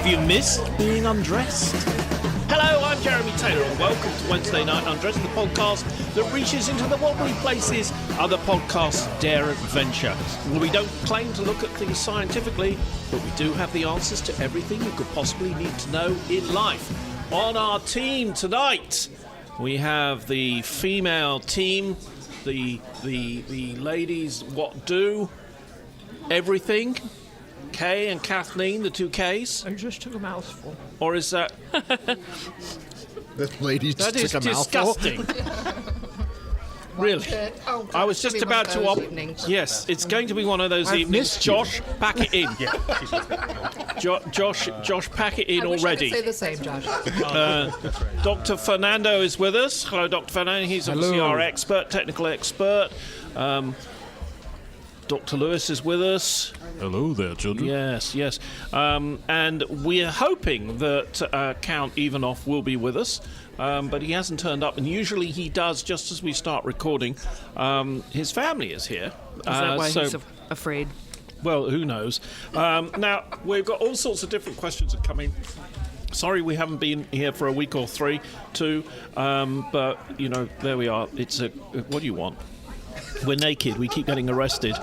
Have you missed being undressed? Hello, I'm Jeremy Taylor, and welcome to Wednesday Night Undressed, the podcast that reaches into the wobbly places other podcasts dare adventure. We don't claim to look at things scientifically, but we do have the answers to everything you could possibly need to know in life. On our team tonight, we have the female team, the ladies what do everything. Kay and Kathleen, the two Ks. I just took a mouthful. Or is that... The lady just that is took a mouthful. disgusting. Really? Oh, I was just about to... Yes, it's going to be one of those evenings. Josh, pack it in. Josh, pack it in already. I could say the same, Josh. Dr. Fernando is with us. Hello, Dr. Fernando. He's obviously our expert, technical expert. Dr. Lewis is with us. Hello there, children. Yes. And we're hoping that Count Ivanoff will be with us, but he hasn't turned up, and usually he does just as we start recording. His family is here. Is that why he's afraid? Well, who knows? Now, we've got all sorts of different questions that come in. Sorry we haven't been here for a week or two, but, you know, there we are. What do you want? We're naked. We keep getting arrested.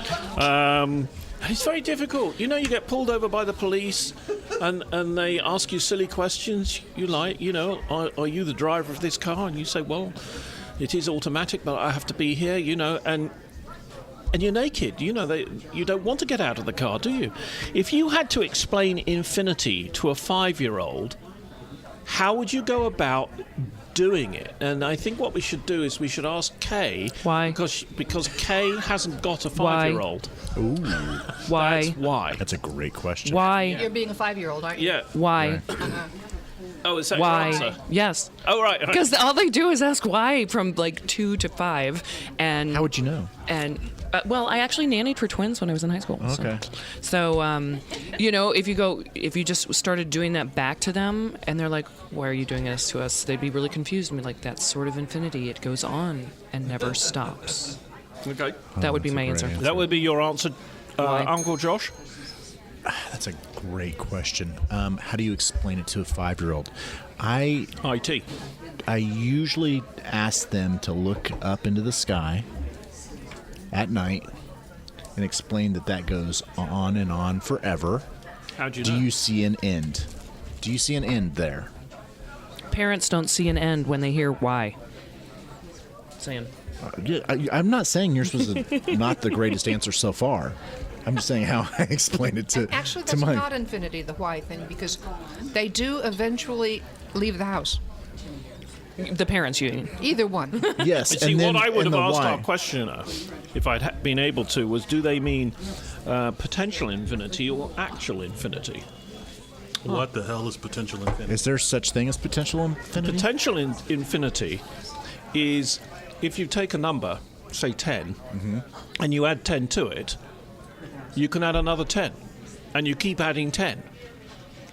It's very difficult. You know, you get pulled over by the police and they ask you silly questions. You like, you know, are you the driver of this car? And you say, well, it is automatic, but I have to be here, you know, and you're naked. You know, you don't want to get out of the car, do you? If you had to explain infinity to a 5-year-old, how would you go about doing it? And I think what we should do is we should ask Kay. Why? Because Kay hasn't got a 5-year-old. Ooh. Why? That's why. That's a great question. Why? You're being a 5-year-old, aren't you? Yeah. Why? Oh, is that Why? your answer? Yes. Oh, right. Because all they do is ask why from like 2 to 5, and How would you know? And well, I actually nannied for twins when I was in high school. Okay. So, you know, if you just started doing that back to them, and they're like, "Why are you doing this to us?" They'd be really confused and be like, "That's sort of infinity. It goes on and never stops." Okay. That would be that's my a great answer. That would be your answer, Why? Uncle Josh? That's a great question. How do you explain it to a 5-year-old? IT. I usually ask them to look up into the sky at night and explain that goes on and on forever. How'd you know? Do you see an end? Do you see an end there? Parents don't see an end when they hear why. Saying. I'm not saying yours was not the greatest answer so far. I'm just saying how I explained it to Actually, to that's mine. not infinity, the why thing, because they do eventually leave the house. The parents, you mean? Either one. Yes, See, and then what I would and have the asked why. our questioner, if I'd been able to, was do they mean potential infinity or actual infinity? What the hell is potential infinity? Is there such thing as potential infinity? Potential infinity is if you take a number, say 10, and you add 10 to it, you can add another 10, and you keep adding 10.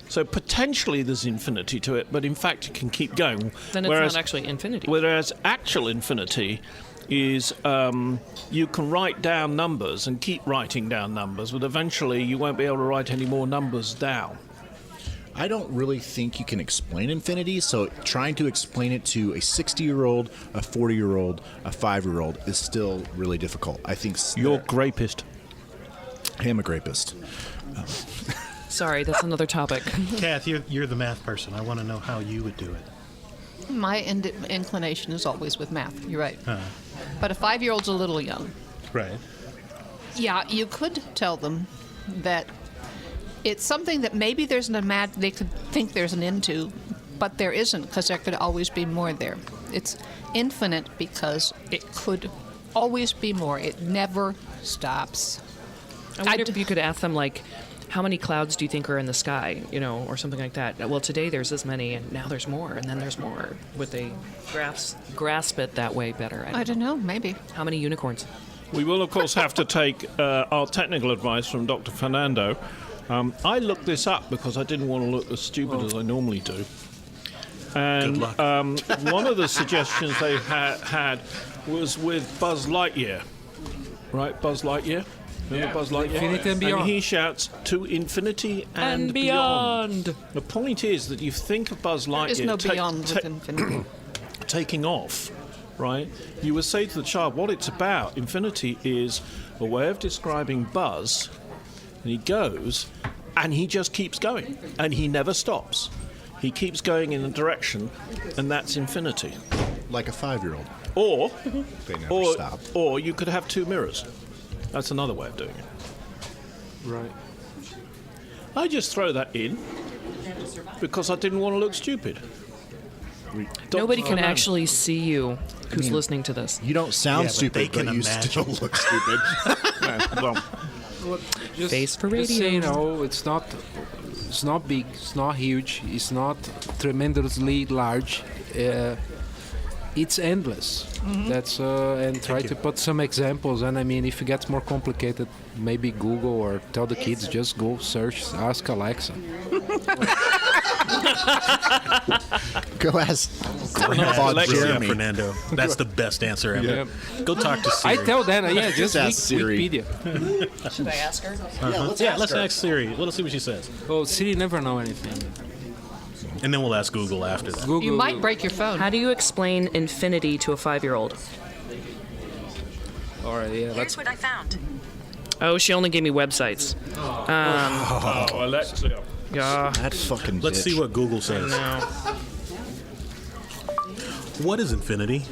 So potentially there's infinity to it, but in fact it can keep going. Then it's not actually infinity. Whereas actual infinity is you can write down numbers and keep writing down numbers, but eventually you won't be able to write any more numbers down. I don't really think you can explain infinity, so trying to explain it to a 60-year-old, a 40-year-old, a 5-year-old is still really difficult. I think You're grapist. I am a grapist. Sorry, that's another topic. Kath, you're the math person. I want to know how you would do it. My inclination is always with math. You're right. But a 5-year-old's a little young. Right. Yeah, you could tell them that it's something that maybe there's they could think there's an end to, but there isn't, because there could always be more there. It's infinite because it could always be more. It never stops. I wonder if you could ask them, like, how many clouds do you think are in the sky, you know, or something like that. Well, today there's this many, and now there's more, and then there's more. Would they grasp it that way better? I don't know, maybe. How many unicorns? We will, of course, have to take our technical advice from Dr. Fernando. I looked this up because I didn't want to look as stupid as I normally do. And Good luck. one of the suggestions they had was with Buzz Lightyear. Right, Buzz Lightyear? Remember Buzz Lightyear? Infinity and beyond. And he shouts, to infinity and beyond. The point is that you think of Buzz Lightyear... There's no beyond with infinity. taking off, right? You would say to the child, what it's about, infinity is a way of describing Buzz, and he goes, and he just keeps going, and he never stops. He keeps going in a direction, and that's infinity. Like a 5-year-old. Or, They never stop. or you could have two mirrors. That's another way of doing it. Right. I just throw that in because I didn't want to look stupid. Nobody can Fernando. actually see you who's listening to this. You don't sound Yeah, but they stupid, but can you imagine. still look stupid. Just, Face for just radio. say, it's not big, it's not huge, it's not tremendously large. It's endless. That's and try to put some examples. And I mean, if it gets more complicated, maybe Google or tell the kids just go search, ask Alexa. Go ask Alexa, Jeremy. Fernando. That's the best answer ever. Yeah. Go talk to Siri. I tell them, just ask Siri. Wikipedia. Should I ask her? let's ask Siri. Let's see what she says. Oh, Siri never know anything. And then we'll ask Google after that. Google. You might break your phone. How do you explain infinity to a 5-year-old? All right, yeah. Here's what I found. Oh, she only gave me websites. Oh, Alexa. Yeah. That fucking Let's bitch. see what Google says. No. What is infinity?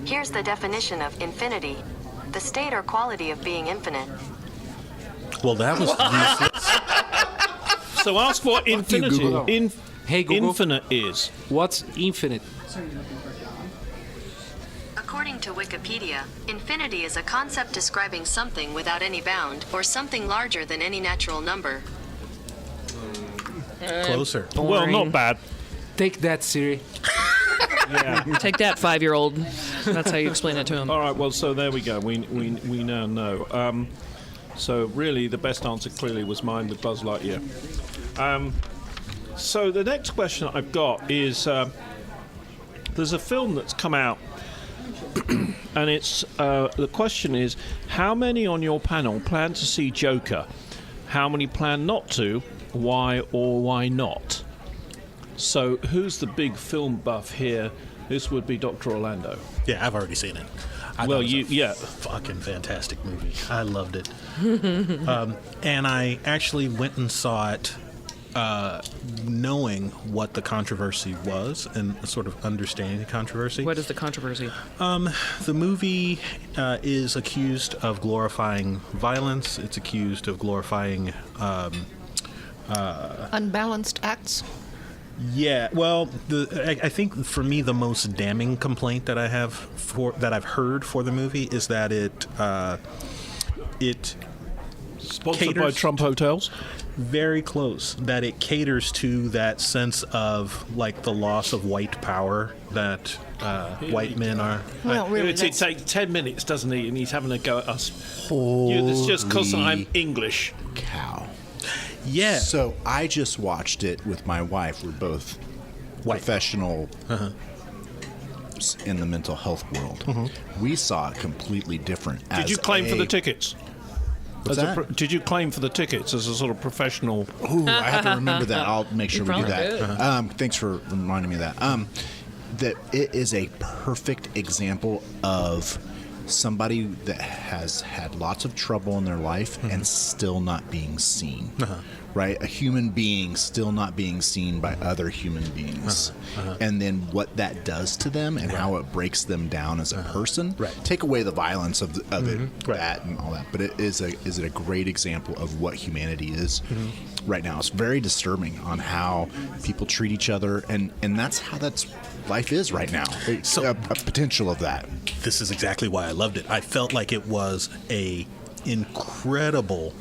Here's the definition of infinity. The state or quality of being infinite. Well, that was useless. So ask what infinity, Google. Hey, Google. infinite is. What's infinite? According to Wikipedia, infinity is a concept describing something without any bound or something larger than any natural number. Closer. Well, not bad. Take that, Siri. Take that, 5-year-old. That's how you explain it to him. All right, well, so there we go. We now know. So really, the best answer clearly was mine with Buzz Lightyear. So the next question I've got is, there's a film that's come out, and it's the question is, how many on your panel plan to see Joker? How many plan not to? Why or why not? So who's the big film buff here? This would be Dr. Orlando. Yeah, I've already seen it. I Well, thought it was a yeah. fucking fantastic movie. I loved it. And I actually went and saw it knowing what the controversy was and sort of understanding the controversy. What is the controversy? The movie is accused of glorifying violence. It's accused of glorifying... Unbalanced acts. Yeah, well, I think for me the most damning complaint that I've heard for the movie is that it Sponsored by caters Trump Hotels. very close, that it caters to that sense of like the loss of white power that white men are. Well, really, It that's- takes 10 minutes, doesn't he? And he's having a go at us. It's just because I'm English. Cow. Yeah. So I just watched it with my wife. We're both professional in the mental health world. We saw it completely different. Did you claim for the tickets? What's As a that? did you claim for the tickets as a sort of professional? Ooh, I have to remember that. I'll make sure we do probably that. Thanks for reminding me of that. That it is a perfect example of somebody that has had lots of trouble in their life and still not being seen. Right? A human being still not being seen by other human beings. And then what that does to them and how it breaks them down as a person. Right. Take away the violence of it, that and all that. But it is a great example of what humanity is right now. It's very disturbing on how people treat each other. And that's how life is right now. It's a potential of that. This is exactly why I loved it. I felt like it was a incredible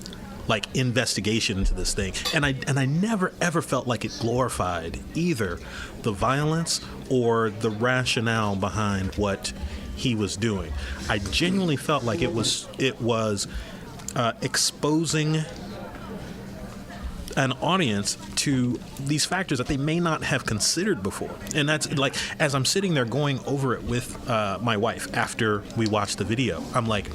investigation into this thing, and I never ever felt like it glorified either the violence or the rationale behind what he was doing. I genuinely felt like it was exposing an audience to these factors that they may not have considered before. And that's like, as I'm sitting there going over it with my wife after we watched the video, I'm like,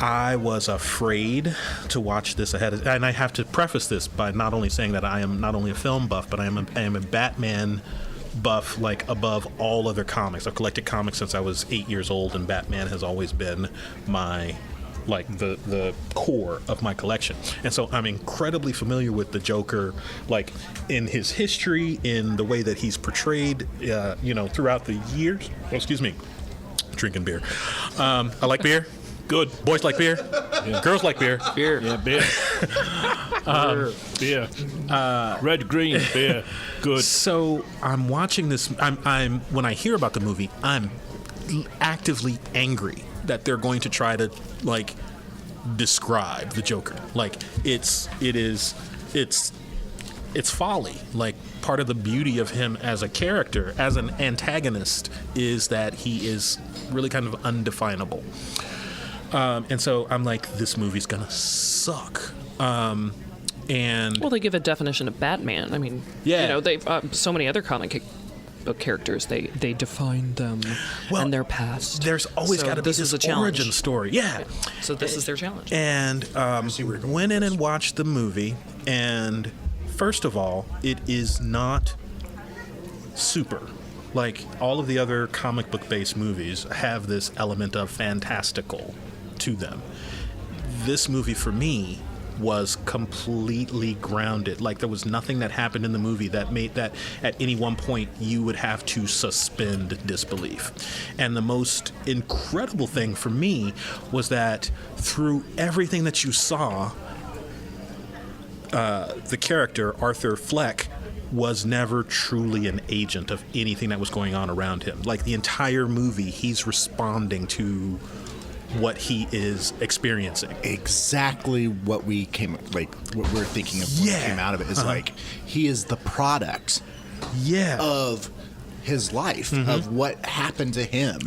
I was afraid to watch this ahead of, and I have to preface this by not only saying that I am not only a film buff, but I am a Batman buff, like, above all other comics. I've collected comics since I was 8 years old, and Batman has always been my, like, the core of my collection. And so I'm incredibly familiar with the Joker, like, in his history, in the way that he's portrayed, throughout the years. Oh, excuse me. Drinking beer. I like beer. Good. Boys like beer. Yeah. Girls like beer. Beer. Yeah, beer. Beer. Red, green, beer. Good. So I'm watching this. I'm when I hear about the movie, I'm actively angry that they're going to try to, like, describe the Joker. Like, it's folly. Like, part of the beauty of him as a character, as an antagonist, is that he is really kind of undefinable. And so I'm like, this movie's gonna suck. And well, they give a definition of Batman. I mean, yeah, they so many other comic book characters, they define them and their past. There's always got to be this origin story. Yeah. So this is their challenge. And went in and watched the movie, and first of all, it is not super. Like, all of the other comic book based movies have this element of fantastical to them. This movie, for me, was completely grounded. Like, there was nothing that happened in the movie that made that at any one point you would have to suspend disbelief. And the most incredible thing for me was that through everything that you saw, the character Arthur Fleck was never truly an agent of anything that was going on around him. Like, the entire movie, he's responding to what he is experiencing. Exactly what we're thinking of when we came out of it is like, he is the product of his life, of what happened to him,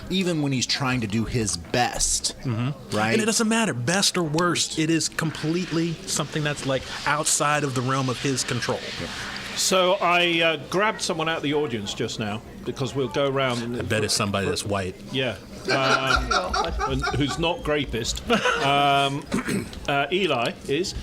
even when he's trying to do his best, right? And it doesn't matter, best or worst, it is completely something that's, like, outside of the realm of his control. So I grabbed someone out of the audience just now, because we'll go around. And I bet it's somebody that's white. Yeah. And who's not grapist. Eli is.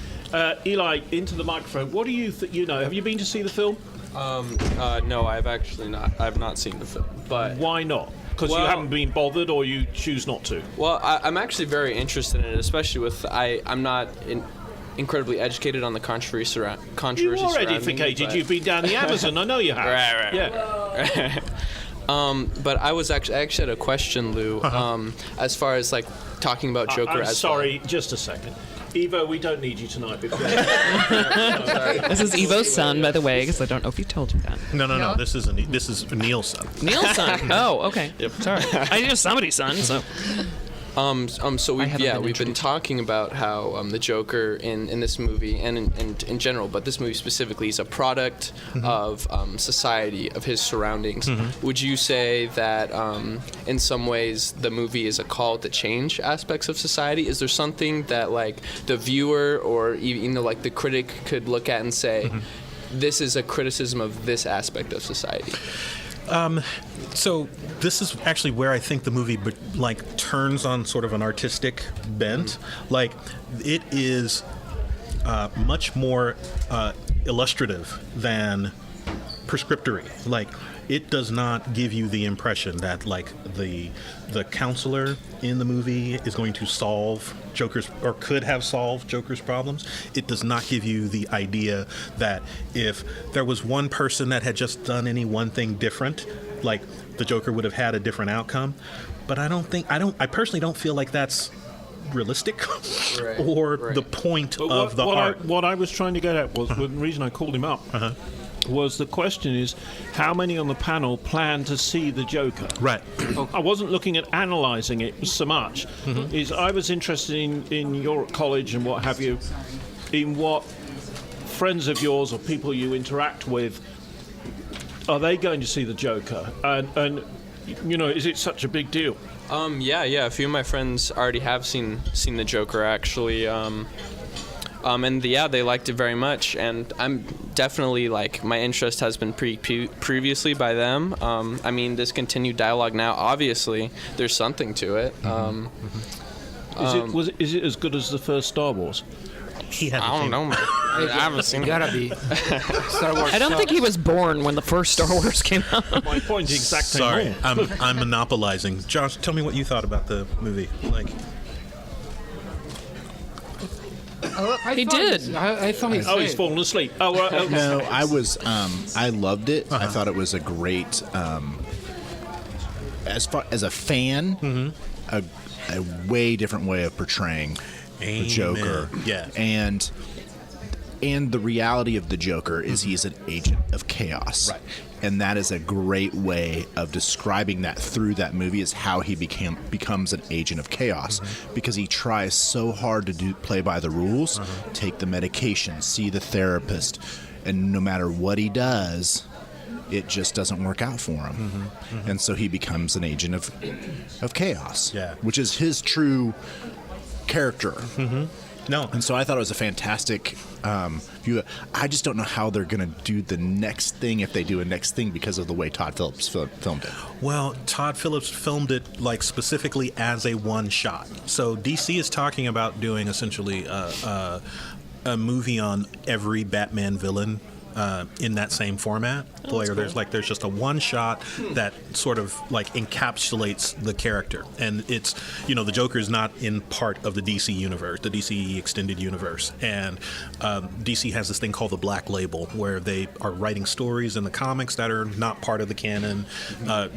Eli, into the microphone. What do you have you been to see the film? No, I've not seen the film. But why not? Because you haven't been bothered, or you choose not to? Well, I'm actually very interested in it, especially with I'm not incredibly educated on the controversy surrounding it. You are edificated. You've been down the Amazon. I know you have. Right. Yeah. But I actually had a question, Lou. As far as, like, talking about Joker. Just a second. Evo, we don't need you tonight. This is Evo's son, by the way, because I don't know if he told you that. No. This is Neil's son. Neil's son. Oh, okay. Yep. Sorry. I knew somebody's son. So. So we've been talking about how the Joker in this movie and in general, but this movie specifically, is a product of society, of his surroundings. Would you say that in some ways the movie is a call to change aspects of society? Is there something that, like, the viewer or even like the critic could look at and say, this is a criticism of this aspect of society? So this is actually where I think the movie, like, turns on sort of an artistic bent. Like, it is much more illustrative than prescriptory. Like, it does not give you the impression that, like, the counselor in the movie is going to solve Joker's, or could have solved Joker's problems. It does not give you the idea that if there was one person that had just done any one thing different, like, the Joker would have had a different outcome. But I personally don't feel like that's realistic or the point of the art. What I was trying to get at was, the reason I called him up was, the question is, how many on the panel plan to see the Joker? Right. I wasn't looking at analysing it so much. Is I was interested in your college and what have you, in what friends of yours or people you interact with, are they going to see the Joker? And is it such a big deal? Yeah. A few of my friends already have seen the Joker, actually. And they liked it very much, and I'm definitely, like, my interest has been previously by them. I mean, this continued dialogue now, obviously, there's something to it. Is it as good as the first Star Wars? He hasn't I don't seen know, man. I haven't seen it. Gotta be. Star Wars. I don't think he was born when the first Star Wars came out. My point exactly. Sorry, I'm monopolizing. Josh, tell me what you thought about the movie. Like, He did. I thought he Oh, he's fallen asleep. Oh, right. No, I was. I loved it. I thought it was a great. As far as a fan, a way different way of portraying the Joker. Yeah. And the reality of the Joker is he's an agent of chaos. Right. And that is a great way of describing that through that movie, is how he becomes an agent of chaos, because he tries so hard to play by the rules, take the medication, see the therapist, and no matter what he does, it just doesn't work out for him. And so he becomes an agent of chaos, which is his true character. no. And so I thought it was a fantastic view. I just don't know how they're going to do the next thing, if they do a next thing, because of the way Todd Phillips filmed it. Well, Todd Phillips filmed it like specifically as a one shot. So DC is talking about doing essentially a movie on every Batman villain. In that same format, where there's just a one shot that sort of like encapsulates the character, and it's, the Joker is not in part of the DC universe, the DC extended universe, and DC has this thing called the Black Label, where they are writing stories in the comics that are not part of the canon.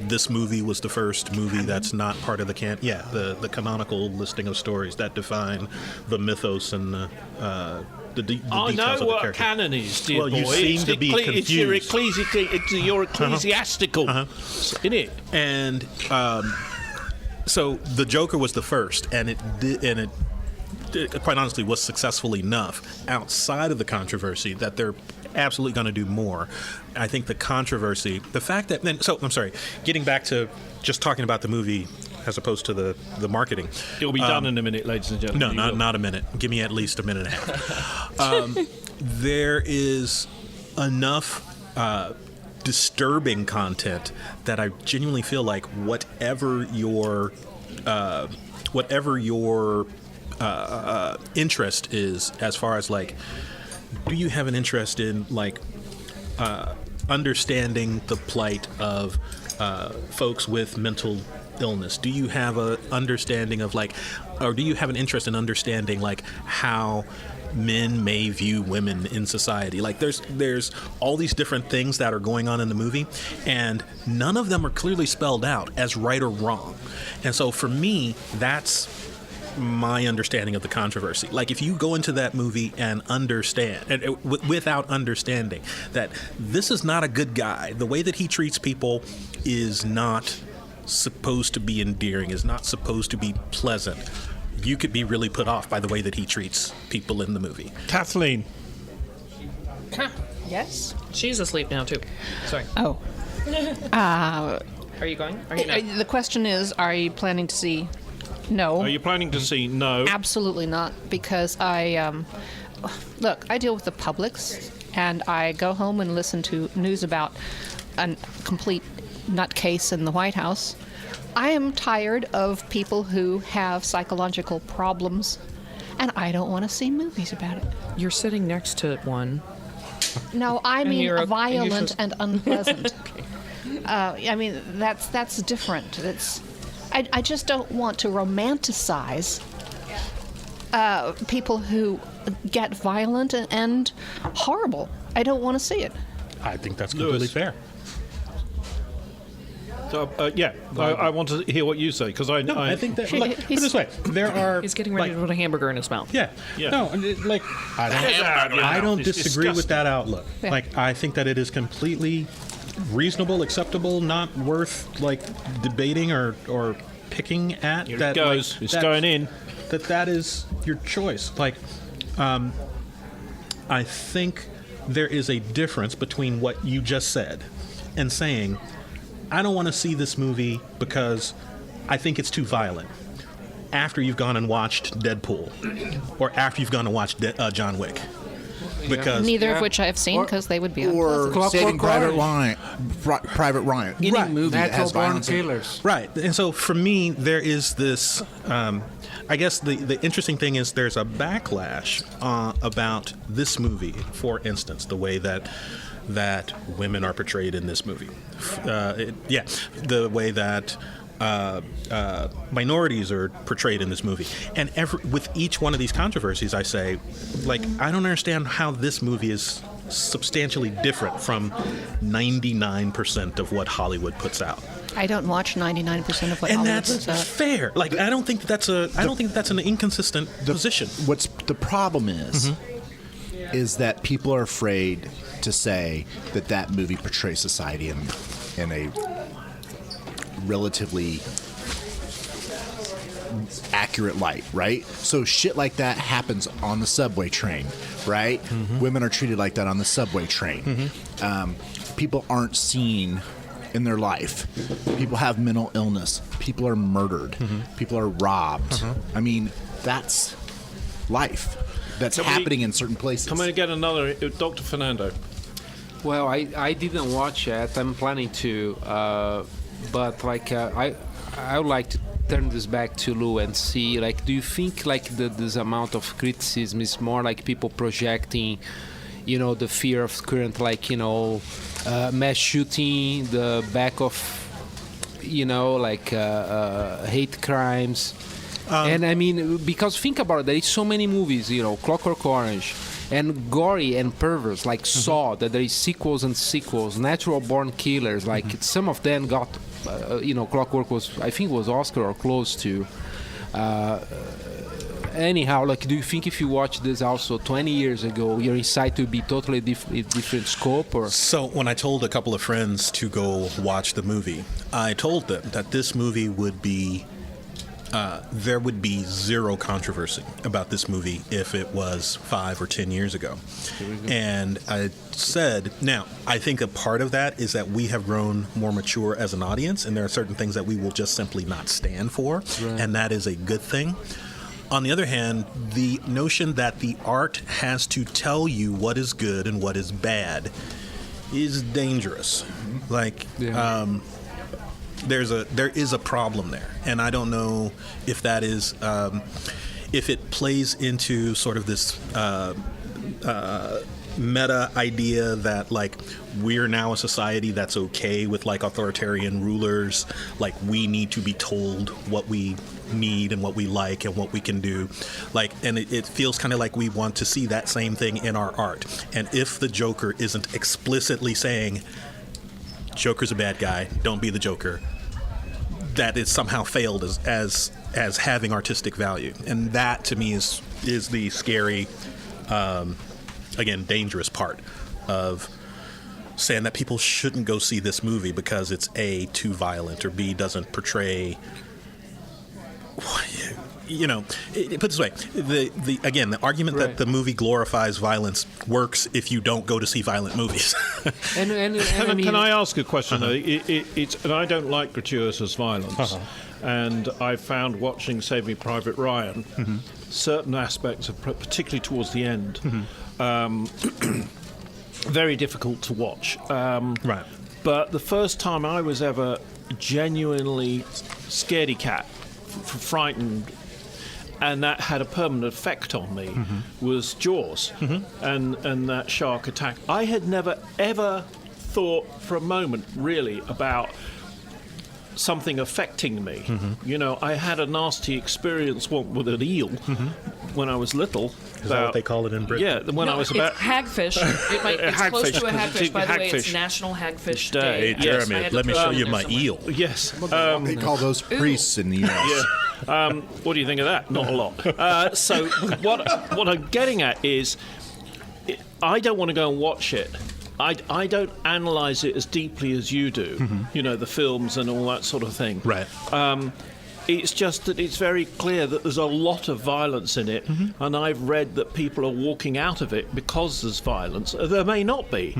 This movie was the first movie that's not part of the canon. Yeah, the canonical listing of stories that define the mythos and the I know details of the what character. canon is, dear Well, boy. you seem to be It's your confused. ecclesiastical, isn't it? And so the Joker was the first, and it quite honestly was successful enough outside of the controversy that they're absolutely going to do more. I think the controversy, the fact that, I'm sorry, getting back to just talking about the movie as opposed to the marketing. It'll be done in a minute, ladies and gentlemen. No, not a minute. Give me at least a minute and a half. There is enough disturbing content that I genuinely feel like whatever your interest is, as far as like, do you have an interest in like understanding the plight of folks with mental illness? Do you have a understanding of like, or do you have an interest in understanding like how men may view women in society? Like there's all these different things that are going on in the movie, and none of them are clearly spelled out as right or wrong. And so for me, that's my understanding of the controversy. Like if you go into that movie and understand, and without understanding that this is not a good guy, the way that he treats people is not supposed to be endearing, is not supposed to be pleasant, you could be really put off by the way that he treats people in the movie. Kathleen. Yes? She's asleep now, too. Sorry. Oh. Are you going? Are you not? The question is, are you planning to see? No. Are you planning to see? No. Absolutely not, because look, I deal with the publics, and I go home and listen to news about a complete nutcase in the White House. I am tired of people who have psychological problems, and I don't want to see movies about it. You're sitting next to one. No, I And mean you're violent and unpleasant. Okay. I mean, that's different. I just don't want to romanticize people who get violent and horrible. I don't want to see it. I think that's completely fair. So, I want to hear what you say, because I think that. Look, put it this way, there are. He's getting ready to put a hamburger in his mouth. Yeah. No, like I don't It's disagree with disgusting. that outlook. Yeah. Like I think that it is completely reasonable, acceptable, not worth like debating or picking at. Here that it goes. like, It's that- going in. That is your choice. Like, I think there is a difference between what you just said and saying, I don't want to see this movie because I think it's too violent, after you've gone and watched Deadpool or after you've gone and watched John Wick. because Neither of which I have seen because they would be Or unpleasant. Saving Private Orange. Ryan. Private Ryan. Any Right. movie that Natural has born violence in it. killers. right. And so for me, there is this. I guess the interesting thing is there's a backlash about this movie. For instance, the way that women are portrayed in this movie. The way that minorities are portrayed in this movie. And with each one of these controversies, I say, like, I don't understand how this movie is substantially different from 99% of what Hollywood puts out. I don't watch 99% of what And Hollywood that's puts out. fair. Like, I don't think that's an inconsistent position. What's the problem is that people are afraid to say that movie portrays society in a relatively accurate light, right? So shit like that happens on the subway train, right? Women are treated like that on the subway train. People aren't seen in their life. People have mental illness. People are murdered. People are robbed. I mean, that's life. That's happening in certain places. Come and get another, Dr. Fernando. Well, I didn't watch it. I'm planning to, but like I would like to turn this back to Lou and see, like, do you think like this amount of criticism is more like people projecting, the fear of current, like, mass shooting, the back of, hate crimes. And I mean, because think about it, there is so many movies, Clockwork Orange, and gory and perverse, like Saw, that there is sequels and sequels, Natural Born Killers, like some of them got, Clockwork was Oscar or close to. Anyhow, like, do you think if you watch this also 20 years ago, your insight would be totally different scope? Or So when I told a couple of friends to go watch the movie, I told them that this movie would be there would be zero controversy about this movie if it was 5 or 10 years ago. And I said, now, I think a part of that is that we have grown more mature as an audience, and there are certain things that we will just simply not stand for, and that is a good thing. On the other hand, the notion that the art has to tell you what is good and what is bad is dangerous. Like, there is a problem there, and I don't know if that is if it plays into sort of this meta idea that, like, we're now a society that's okay with, like, authoritarian rulers, like, we need to be told what we need and what we like and what we can do, like, and it feels kind of like we want to see that same thing in our art. And if the Joker isn't explicitly saying Joker's a bad guy, don't be the Joker, that it somehow failed as having artistic value. And that, to me, is the scary, again, dangerous part of saying that people shouldn't go see this movie because it's A, too violent, or B, doesn't portray, put it this way, the argument that the movie glorifies violence works if you don't go to see violent movies. and I mean, Can I ask a question? It's and I don't like gratuitous violence, and I found watching Saving Private Ryan, certain aspects of, particularly towards the end, very difficult to watch. Right. But the first time I was ever genuinely scaredy cat, frightened, and that had a permanent effect on me, was Jaws, and that shark attack. I had never ever thought for a moment really about something affecting me. I had a nasty experience with an eel when I was little. Is that what they call it in Britain? Yeah, when I was about... It's hagfish. It's Hagfish, close to a hagfish. By the way, it's Hagfish National Hagfish Day. Day. Hey, Jeremy, let me show you my eel. Yes. They call those priests in the U.S. What do you think of that? Not a lot. So what I'm getting at is, I don't want to go and watch it. I don't analyse it as deeply as you do. The films and all that sort of thing. Right. It's just that it's very clear that there's a lot of violence in it, and I've read that people are walking out of it because there's violence. There may not be,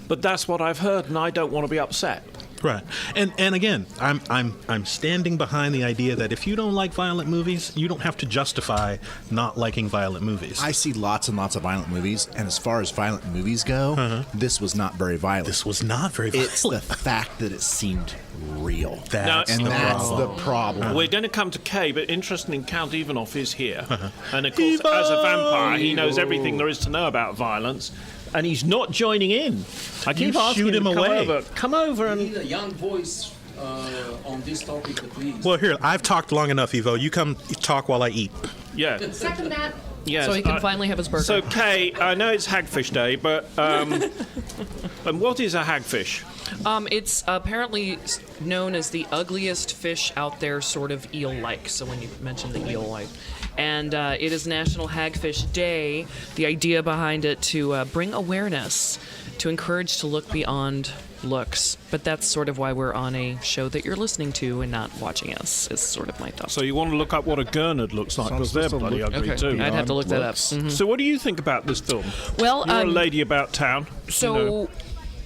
but that's what I've heard, and I don't want to be upset. Right, and again, I'm standing behind the idea that if you don't like violent movies, you don't have to justify not liking violent movies. I see lots and lots of violent movies, and as far as violent movies go, this was not very violent. This was not very violent. It's the fact that it seemed real. That's the problem. We're going to come to Kay, but interesting, Count Ivanov is here. And of course, as a vampire, he knows everything there is to know about violence. And he's not joining in. I keep asking shoot him to away. Come over and... We need a young voice on this topic, please. Well, here, I've talked long enough, Ivo. You come talk while I eat. Yeah. Second that. Yes, So he can finally have his burger. So, Kay, I know it's Hagfish Day, but... and what is a hagfish? It's apparently known as the ugliest fish out there, sort of eel-like. So when you mentioned the eel-like. And it is National Hagfish Day. The idea behind it to bring awareness, to encourage to look beyond looks. But that's sort of why we're on a show that you're listening to and not watching us, is sort of my thought. So you want to look up what a gurnard looks like, because they're bloody ugly too. I'd have to look that up. Mm-hmm. So what do you think about this film? Well, You're a lady about town. So... You know.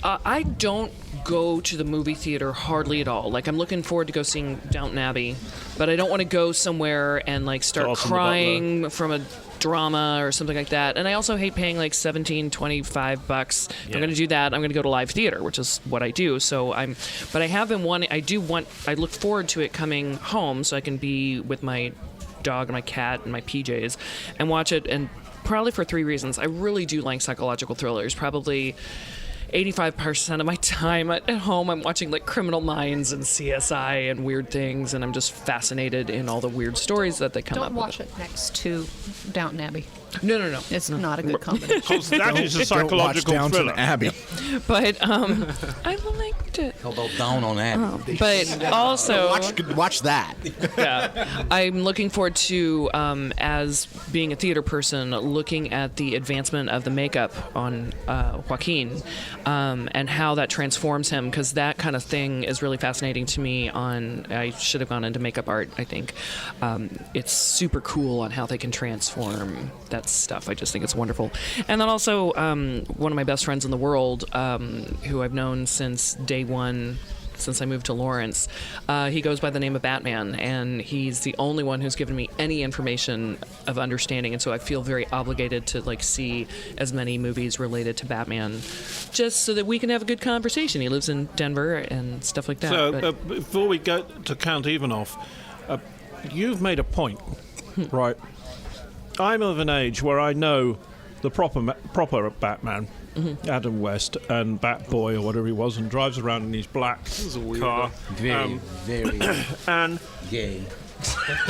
I don't go to the movie theater hardly at all. Like, I'm looking forward to go seeing Downton Abbey, but I don't want to go somewhere and, like, start Dawson the crying from a drama or something like that. And I also hate paying, like, $17, $25. I'm going to do that. I'm going to go to live theater, which is what I do. But I have been wanting, I look forward to it coming home so I can be with my dog and my cat and my PJs and watch it, and probably for 3 reasons. I really do like psychological thrillers. Probably 85% of my time at home, I'm watching like Criminal Minds and CSI and weird things, and I'm just fascinated in all the weird stories that they come up with. Don't watch it next to Downton Abbey. No. It's not a good combination. Because that is a psychological Downton thriller. Abbey. But I liked it. How about Down on Abbey? But also, Watch that. yeah, I'm looking forward to, as being a theater person, looking at the advancement of the makeup on Joaquin and how that transforms him, because that kind of thing is really fascinating to me. I should have gone into makeup art, I think. It's super cool on how they can transform that stuff. I just think it's wonderful. And then also, one of my best friends in the world, who I've known since day one, since I moved to Lawrence, he goes by the name of Batman, and he's the only one who's given me any information of understanding, and so I feel very obligated to like see as many movies related to Batman, just so that we can have a good conversation. He lives in Denver and stuff like that. So before we go to Count Ivanov, you've made a point, right? I'm of an age where I know the proper Batman, Adam West, and Batboy or whatever he was, and drives around in his black car. Very and gay.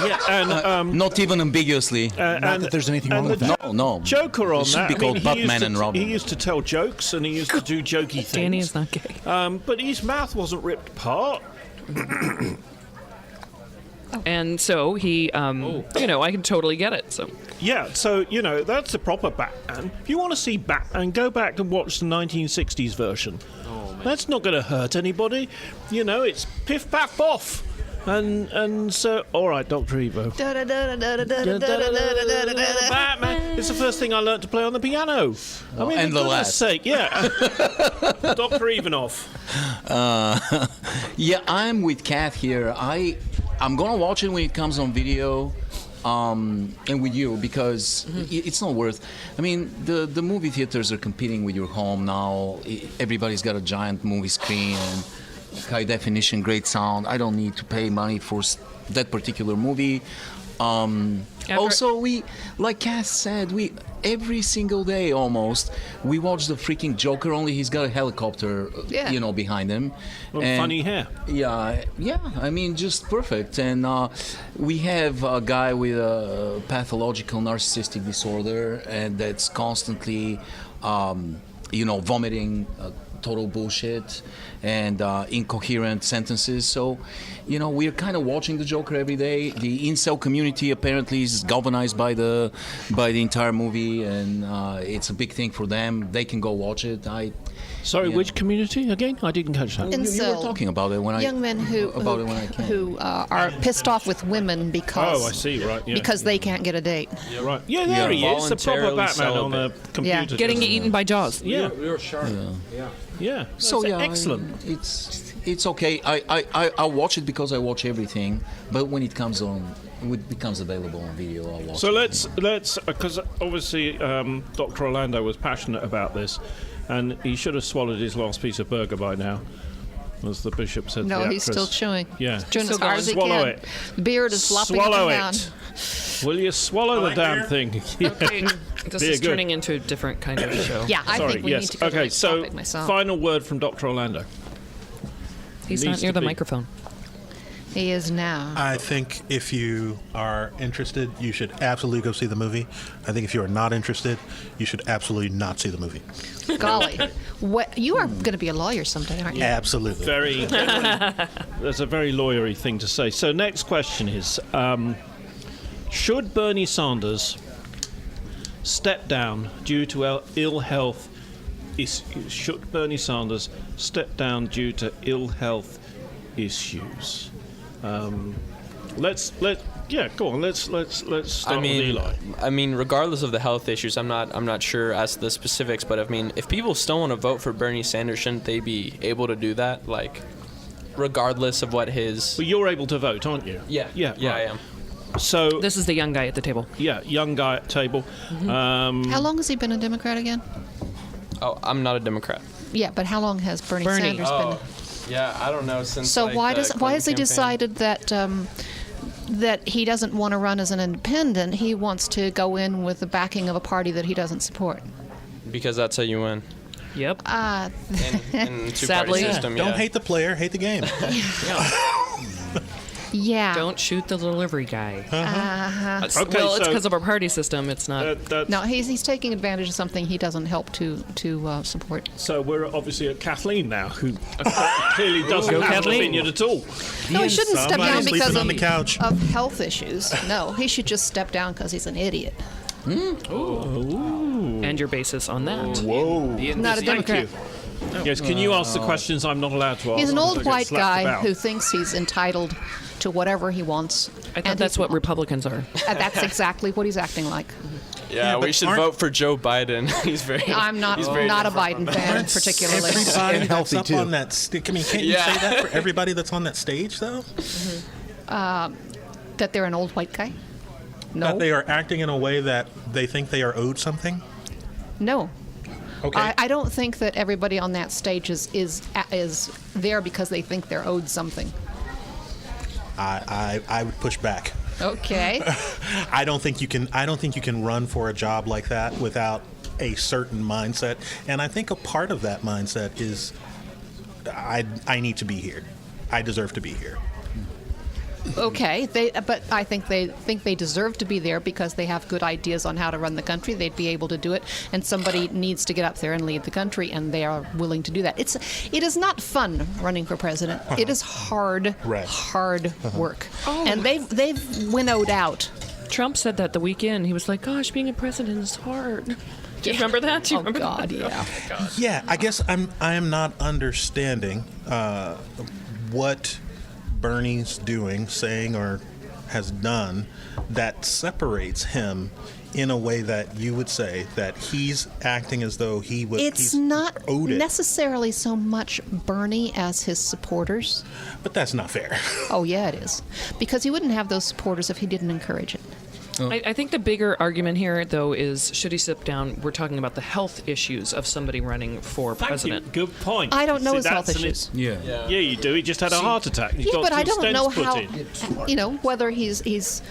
yeah, and Not even ambiguously. Not that there's anything wrong with that. No. Joker on It should that. be called Batman and Robin. He used to tell jokes and he used to do jokey things. Danny is not gay. But his mouth wasn't ripped apart. And so he, I can totally get it. So Yeah, so, that's the proper Batman. If you want to see Batman, go back and watch the 1960s version. That's not going to hurt anybody. It's piff, paff, off. And so, all right, Dr. Evo. Batman. It's the first thing I learnt to play on the piano. I mean, and for the goodness last. sake, yeah. Dr. Ivanov. Yeah, I'm with Kath here. I'm gonna watch it when it comes on video, and with you, because it's not worth. I mean, the movie theaters are competing with your home now. Everybody's got a giant movie screen and high definition, great sound. I don't need to pay money for that particular movie. Also, we, like Kath said, every single day almost we watch the freaking Joker. Only he's got a helicopter, behind him. Well, And- funny hair. Yeah. I mean, just perfect. And we have a guy with a pathological narcissistic disorder, and that's constantly, vomiting total bullshit and incoherent sentences. So, we're kind of watching the Joker every day. The incel community apparently is galvanized by the entire movie, and it's a big thing for them. They can go watch it. Sorry, which community again? I didn't catch that. You were talking about it when young men who are pissed off with women because I see, right, yeah. because they can't get a date. Yeah, right. Yeah, there he is, the proper Batman on the computer. getting eaten by Jaws. Yeah. You're sharp. Yeah. So That's yeah, excellent. it's okay. I watch it because I watch everything, but when it comes on, when it becomes available on video, I'll watch. So it. let's because obviously Dr. Orlando was passionate about this, and he should have swallowed his last piece of burger by now, as the bishop said. No, to the he's actress. still chewing. Yeah, He's chewing as hard as he swallow can. it. Beard is flopping Swallow up and it. down. Will you swallow the damn thing? Okay, this is Good. turning into a different kind of show. Yeah, I Sorry, think we yes. need to go to Okay, the so topic myself. final word from Dr. Orlando. He's Needs not near to the be. microphone. He is now. I think if you are interested, you should absolutely go see the movie. I think if you are not interested, you should absolutely not see the movie. Golly. What, you are going to be a lawyer someday, aren't you? Absolutely. Very. That's a very lawyery thing to say. So next question is: should Bernie Sanders step down due to ill health? Should Bernie Sanders step down due to ill health issues? Let's go on. Let's start with Eli. I mean, regardless of the health issues, I'm not sure as to the specifics, but I mean, if people still want to vote for Bernie Sanders, shouldn't they be able to do that? Like, regardless of what his. But you're able to vote, aren't you? Yeah, right. I am. So This is the young guy at the table. yeah, young guy at table. How long has he been a Democrat again? Oh, I'm not a Democrat. Yeah, but how long has Bernie Sanders been? Yeah, I don't know since. So like, why the has he Clinton campaign. decided that he doesn't want to run as an independent? He wants to go in with the backing of a party that he doesn't support. Because that's how you win. Yep. In two-party Sadly. system, Don't yeah. hate the player, hate the game. Yeah. Don't shoot the delivery guy. That's- Okay, well, it's so- because of our party system. It's not. No, he's taking advantage of something he doesn't help to support. So we're obviously at Kathleen now, who clearly doesn't Go have Kathleen. an opinion at all. No, he shouldn't step Somebody down sleeping because on the couch. of health issues. No, he should just step down because he's an idiot. And your basis on that. Whoa. Not a Thank Democrat. you. Yes, can you ask the questions I'm not allowed to ask? He's an because I old get white slapped guy about? who thinks he's entitled to whatever he wants. I thought that's what Republicans are. That's exactly what he's acting like. Yeah, we should vote for Joe Biden. He's very. I'm not he's very not a different Biden from fan particularly. Everybody that's healthy, up too. on that I mean, can't you say that for everybody that's on that stage, though? That they're an old white guy? No. That they are acting in a way that they think they are owed something? No. Okay. I don't think that everybody on that stage is there because they think they're owed something. I would push back. Okay. I don't think you can run for a job like that without a certain mindset. And I think a part of that mindset is I need to be here. I deserve to be here. Okay, but I think they deserve to be there because they have good ideas on how to run the country. They'd be able to do it, and somebody needs to get up there and lead the country, and they are willing to do that. It is not fun running for president. It is hard, Right. hard work, and they've winnowed out. Trump said that the weekend. He was like, "Gosh, being a president is hard." Do you remember that? Do you remember God, that? yeah. Yeah, I guess I am not understanding what Bernie's doing, saying, or has done that separates him in a way that you would say that he's acting as though It's he's not owed it. necessarily so much Bernie as his supporters. But that's not fair. Oh, yeah, it is. Because he wouldn't have those supporters if he didn't encourage it. I think the bigger argument here, though, is should he step down? We're talking about the health issues of somebody running for president. Thank you. Good point. I don't know See, his health that's issues. Yeah, you do. He just had a heart attack. He's Yeah, got but two I don't stents know put how, in. whether he's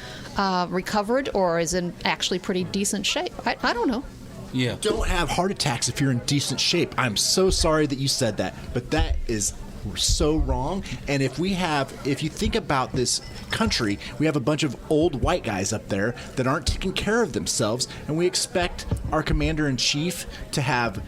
recovered or is in actually pretty decent shape. I don't know. Yeah. Don't have heart attacks if you're in decent shape. I'm so sorry that you said that, but that is so wrong. And if you think about this country, we have a bunch of old white guys up there that aren't taking care of themselves, and we expect our commander-in-chief to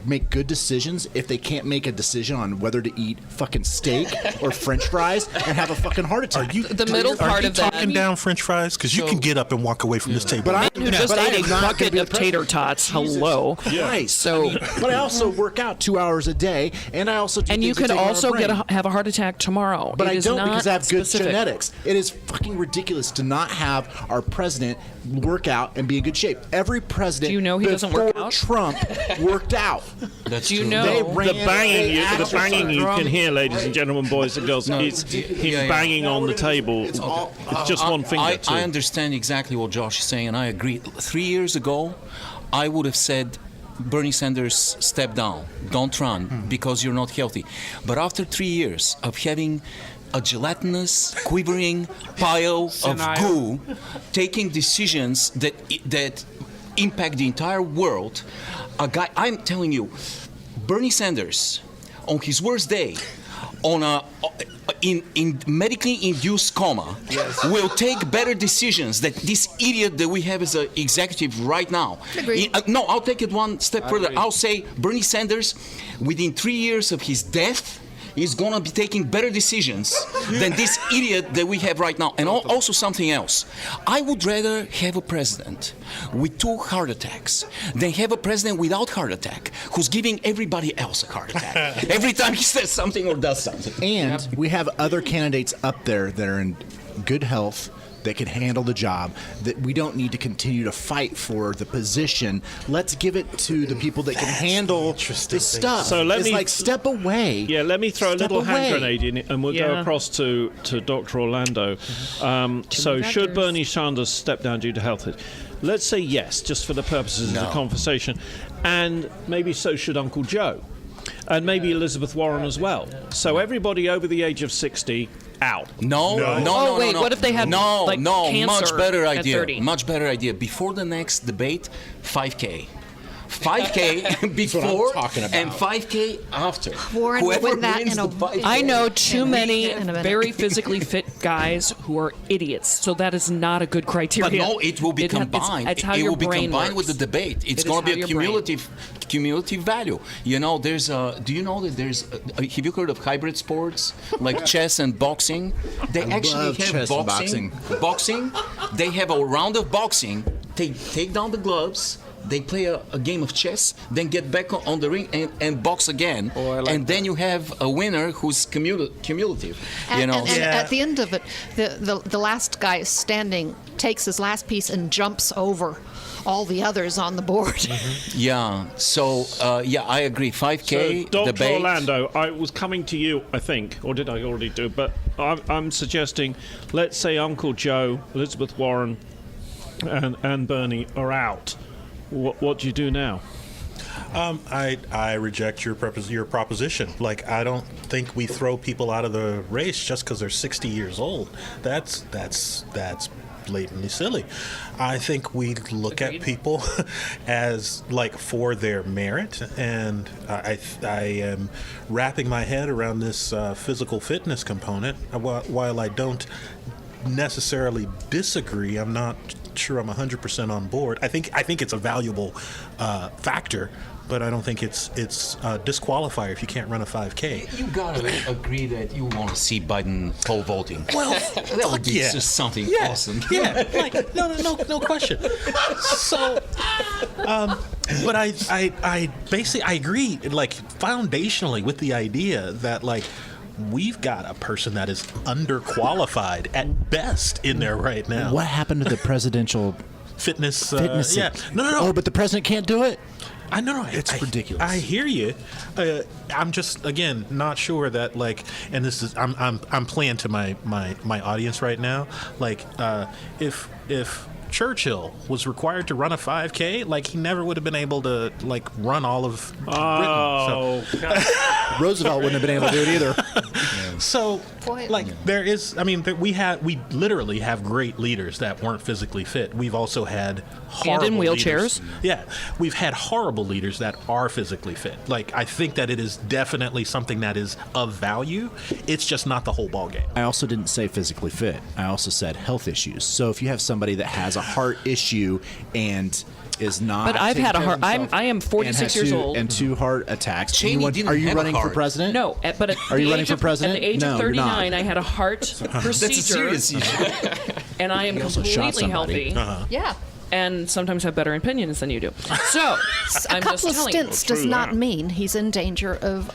make good decisions if they can't make a decision on whether to eat fucking steak or french fries and have a fucking heart attack. The middle part of that. Talking down French fries because you can get up and walk away from this table. Who just but I ate am a not gonna bucket be of the tater president. tots? Hello. Christ. So, But I also work out 2 hours a day, and I also do and you things that could take our also brain. have a heart attack tomorrow. But It I is don't not because I have good specific. genetics. It is fucking ridiculous to not have our president work out and be in good shape. Every president Do you know he doesn't work before out? Trump worked out. out. That's Do you true. know They The banging, ran- the banging you can hear, ladies and gentlemen, boys and girls. It's him banging on the table. It's just one finger. I understand exactly what Josh is saying, and I agree. 3 years ago, I would have said, Bernie Sanders, step down, don't run because you're not healthy. But after 3 years of having a gelatinous, quivering pile of goo, taking decisions that impact the entire world, a guy, I'm telling you, Bernie Sanders, on his worst day, in medically induced coma, will take better decisions than this idiot that we have as an executive right now. No, I'll take it one step further. I'll say Bernie Sanders, within 3 years of his death, is going to be taking better decisions than this idiot that we have right now. And also something else. I would rather have a president with 2 heart attacks than have a president without heart attack who's giving everybody else a heart attack every time he says something or does something. And we have other candidates up there that are in good health, that can handle the job, that we don't need to continue to fight for the position. Let's give it to the people that can handle the stuff. So let me step away. Yeah, let me throw a little hand grenade in it, and we'll go Yeah. across to Dr. Orlando. So should Bernie Sanders step down due to health? Let's say yes, just for the purposes of the conversation, and maybe so should Uncle Joe, and maybe Elizabeth Warren as well. So everybody over the age of 60 out. No. wait, what if they had, like, cancer much better at idea. 30? Much better idea. Before the next debate, 5K. 5K before and 5K after. Warren would Whoever win that wins in a- the 5K. I know too many in a minute. very physically fit guys who are idiots, so that is not a good criteria. But no, it will be combined. It's how it your will be brain combined works. with the debate. It's It is going to how be a your brain- cumulative value. You know, there's do you know that there's have you heard of hybrid sports like chess and boxing? They actually love have chess and boxing. They have a round of boxing. They take down the gloves. They play a game of chess, then get back on the ring and box again, and then you have a winner who's cumulative. And at the end of it, the last guy standing takes his last piece and jumps over all the others on the board. Yeah. So I agree. 5K So, Dr. debate. Orlando, I was coming to you, I think, or did I already do? But I'm suggesting, let's say Uncle Joe, Elizabeth Warren, and Bernie are out. What do you do now? I reject your proposition. Like, I don't think we throw people out of the race just because they're 60 years old. That's blatantly silly. I think we look at people as like for their merit, and I am wrapping my head around this physical fitness component. While I don't necessarily disagree, I'm not sure I'm 100% on board. I think it's a valuable factor, but I don't think it's a disqualifier if you can't run a 5K. You gotta agree that you want to see Biden pole vaulting. Well, that would be just something awesome. Yeah, like no question. So, but I basically I agree, like foundationally, with the idea that like we've got a person that is underqualified at best in there right now. What happened to the presidential fitness? Yeah. No. Oh, but the president can't do it? I know. It's ridiculous. I hear you. I'm just again not sure that like, and this is I'm playing to my audience right now. Like, if Churchill was required to run a 5K, like he never would have been able to like run all of Britain. So. Roosevelt wouldn't have been able to do it either. So, like, there is, I mean, we literally have great leaders that weren't physically fit. We've also had horrible in leaders. wheelchairs? Yeah, we've had horrible leaders that are physically fit. Like, I think that it is definitely something that is of value. It's just not the whole ballgame. I also didn't say physically fit. I also said health issues. So if you have somebody that has a heart issue and is not. But I've had a heart. I am 46 years old and 2 heart attacks. Cheney didn't are you have a running for heart. president? No, but at Are you the running age for of- president? At the age No, of you're not. 39, I had a heart procedure. That's a serious issue. And I am also shot completely somebody. healthy. Yeah. And sometimes have better opinions than you do. So A I'm couple just of telling you. stints does not mean he's in danger of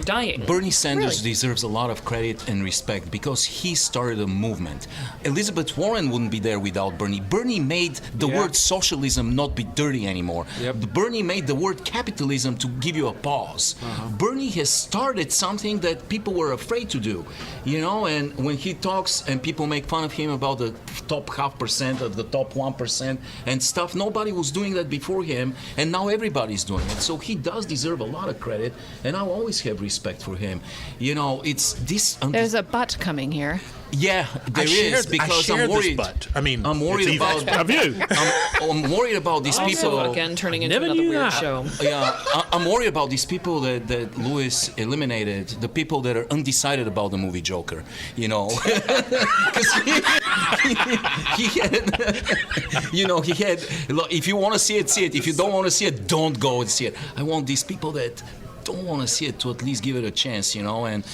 dying. Bernie Sanders deserves a lot of credit and respect because he started a movement. Elizabeth Warren wouldn't be there without Bernie. Bernie made the word socialism not be dirty anymore. Bernie made the word capitalism to give you a pause. Bernie has started something that people were afraid to do, you know, and when he talks and people make fun of him about the top 0.5% of the top 1% and stuff, nobody was doing that before him, and now everybody's doing it. So he does deserve a lot of credit, and I'll always have respect for him. You know, it's this... There's a but coming here. Yeah, there is, because I'm worried. But I mean, I'm worried about. Have you? I'm worried about these people. Again, turning into another weird show. Yeah, I'm worried about these people that Lewis eliminated. The people that are undecided about the movie Joker. You know, because he had, you know, he had. If you want to see it, see it. If you don't want to see it, don't go and see it. I want these people that don't want to see it to at least give it a chance. You know, and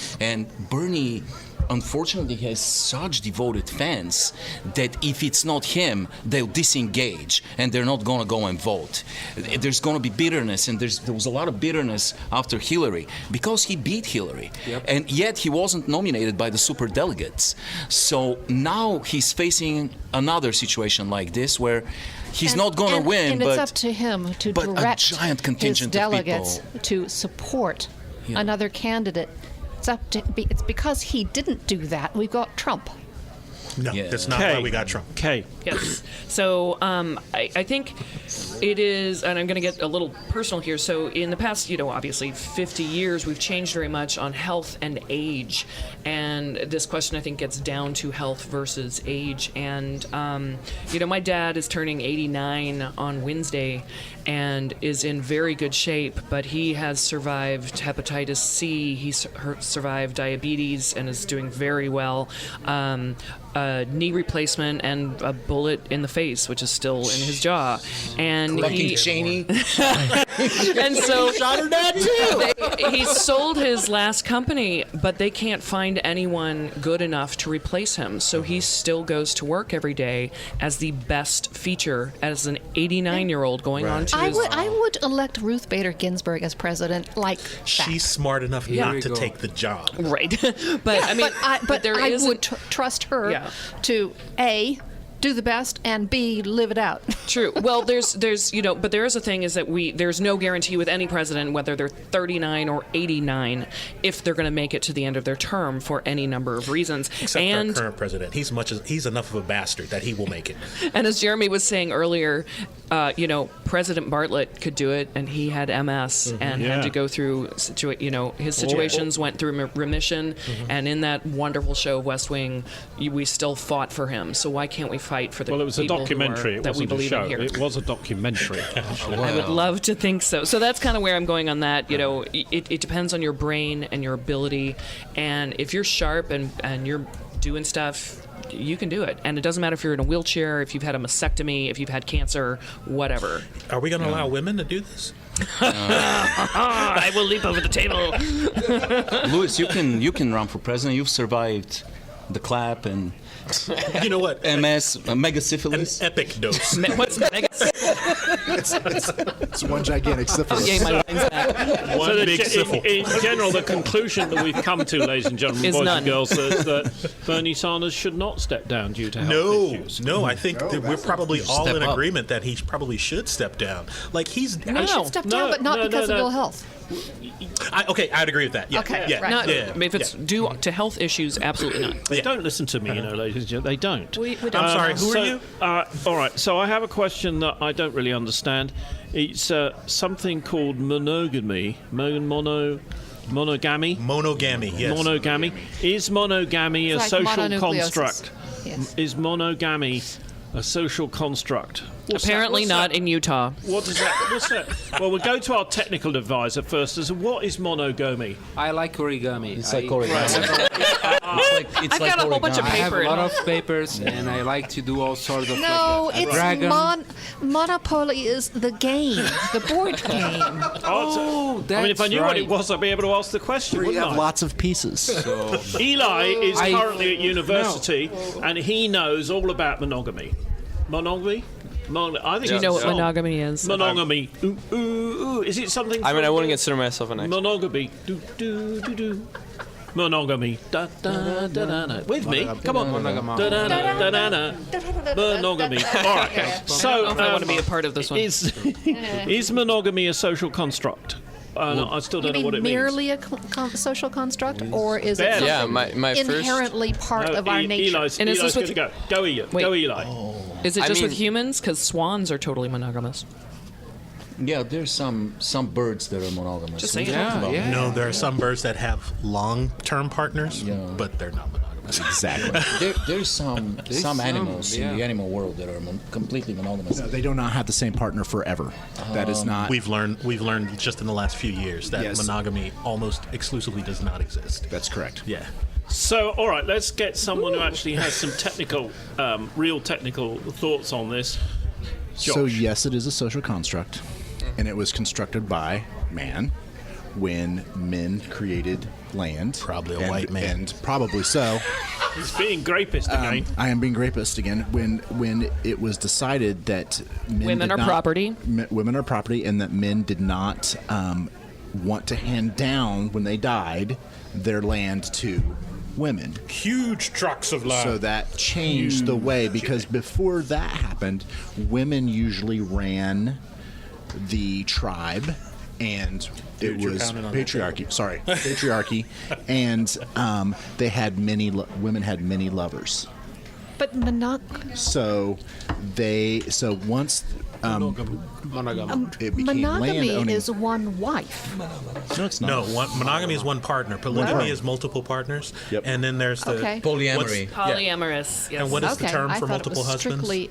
Bernie, unfortunately, has such devoted fans that if it's not him, they'll disengage and they're not going to go and vote. There's going to be bitterness, and there was a lot of bitterness after Hillary because he beat Hillary, and yet he wasn't nominated by the superdelegates. So now he's facing another situation like this where he's not going to win, and it's up to him to direct a giant contingent his delegates of people to support another candidate. It's because he didn't do that. We've got Trump. No, that's not why we got Trump. Okay. Yes. So I think it is, and I'm going to get a little personal here. So in the past, you know, obviously 50 years, we've changed very much on health and age. And this question, I think, gets down to health versus age. And, you know, my dad is turning 89 on Wednesday and is in very good shape, but he has survived hepatitis C. He's survived diabetes and is doing very well. Knee replacement and a bullet in the face, which is still in his jaw. And Cheney. And so shot her dad too. He sold his last company, but they can't find anyone good enough to replace him. So he still goes to work every day as the best feature, as an 89-year-old going on to his... I would elect Ruth Bader Ginsburg as president like that. She's smart enough not to take the job. Right. But I mean, but there I is would trust her to A, do the best, and B, live it out. True. Well, there's you know, but there is a thing is that there's no guarantee with any president, whether they're 39 or 89, if they're going to make it to the end of their term for any number of reasons. Except our current president, he's enough of a bastard that he will make it. And as Jeremy was saying earlier, you know, President Bartlett could do it, and he had MS and had to go through, his situations went through remission, and in that wonderful show West Wing, we still fought for him. So why can't we fight for the people? Well, it was a documentary. That we believe in here. It was a documentary. I would love to think so. So that's kind of where I'm going on that. You know, it depends on your brain and your ability, and if you're sharp and you're doing stuff, you can do it. And it doesn't matter if you're in a wheelchair, if you've had a mastectomy, if you've had cancer, whatever. Are we going to allow women to do this? I will leap over the table. Louis, you can run for president. You've survived the clap and you know what? MS, megasyphilis. An epic dose. What's It's one gigantic syphilis. Yeah, my line's back. One big syphil. In general, the conclusion that we've come to, ladies and gentlemen, Is boys none. and girls, is that Bernie Sanders should not step down due to health issues. No, I think that we're probably all in Step up. agreement that he probably should step down. Like He should step down, but not because of ill health. I'd agree with that. Yeah, Okay, yeah, right. Not, yeah, if it's due to health issues, absolutely not. They don't listen to me, ladies and gentlemen. They don't. We don't. I'm sorry, who are you? All right, so I have a question that I don't really understand. It's something called monogamy. Monogamy? Monogamy, yes. Monogamy. Is monogamy a It's like social mononucleosis. construct? Yes. Is monogamy a social construct? Apparently not in Utah. What is that? What's that? Well, we'll go to our technical advisor first. So what is monogamy? I like origami. It's like origami. I've got a whole bunch of I have paper. a lot of papers, and I like to do all sorts of No, like a it's dragon. Monopoly is the game, the board game. Oh, I mean, if I knew what it was, I'd be able to ask the question, You wouldn't have I? lots of pieces. Eli is I- currently at university, and he knows all about monogamy. Monogamy? I think Do you know what it's a song. monogamy is? Monogamy. Ooh, ooh, ooh. Is it something? I mean, from I wouldn't the- consider myself an expert. Monogamy. Do do do do. Monogamy. Da da da da da. With me. Come on. Da da da da da da. Monogamy. All right. So I want to be a part of this one. Is monogamy a social construct? No, I still don't know what it means. merely a social construct, or is it Barely. something Yeah, my first- inherently part of our nature? Eli's And is this going with- to go. Go, Eli. Wait. Go, Eli. Is it I just with mean- humans? Because swans are totally monogamous. Yeah, there's some birds that are monogamous. Just We saying. talked about Yeah. No, there are some birds that have long-term partners, Yeah. but they're not monogamous. Exactly. There's some animals yeah. in the animal world that are completely monogamous. They do not have the same partner forever. That is not. We've learned just in the last few years that Yes. monogamy almost exclusively does not exist. That's correct. Yeah. So, all right, let's get someone who actually has some technical, real technical thoughts on this. So Josh. yes, it is a social construct, and it was constructed by man when men created land. Probably a and- white man. and probably so. He's being grapist again. I am being rapist again. When it was decided that Women are property. Women are property, and that men did not want to hand down when they died their land to women. Huge trucks of land. So that changed the way, because before that happened, women usually ran the tribe, and it Dude, you're was pounding on that patriarchy. Sorry, patriarchy, and they had women had many lovers. But So once it became monogamy landowning. is one wife. No, it's not. No, monogamy is one partner. Polygamy is multiple partners. Yep. And then there's the Okay. Polyamory. Polyamorous. Yes. And what is the Okay, term I for thought it multiple was husbands? strictly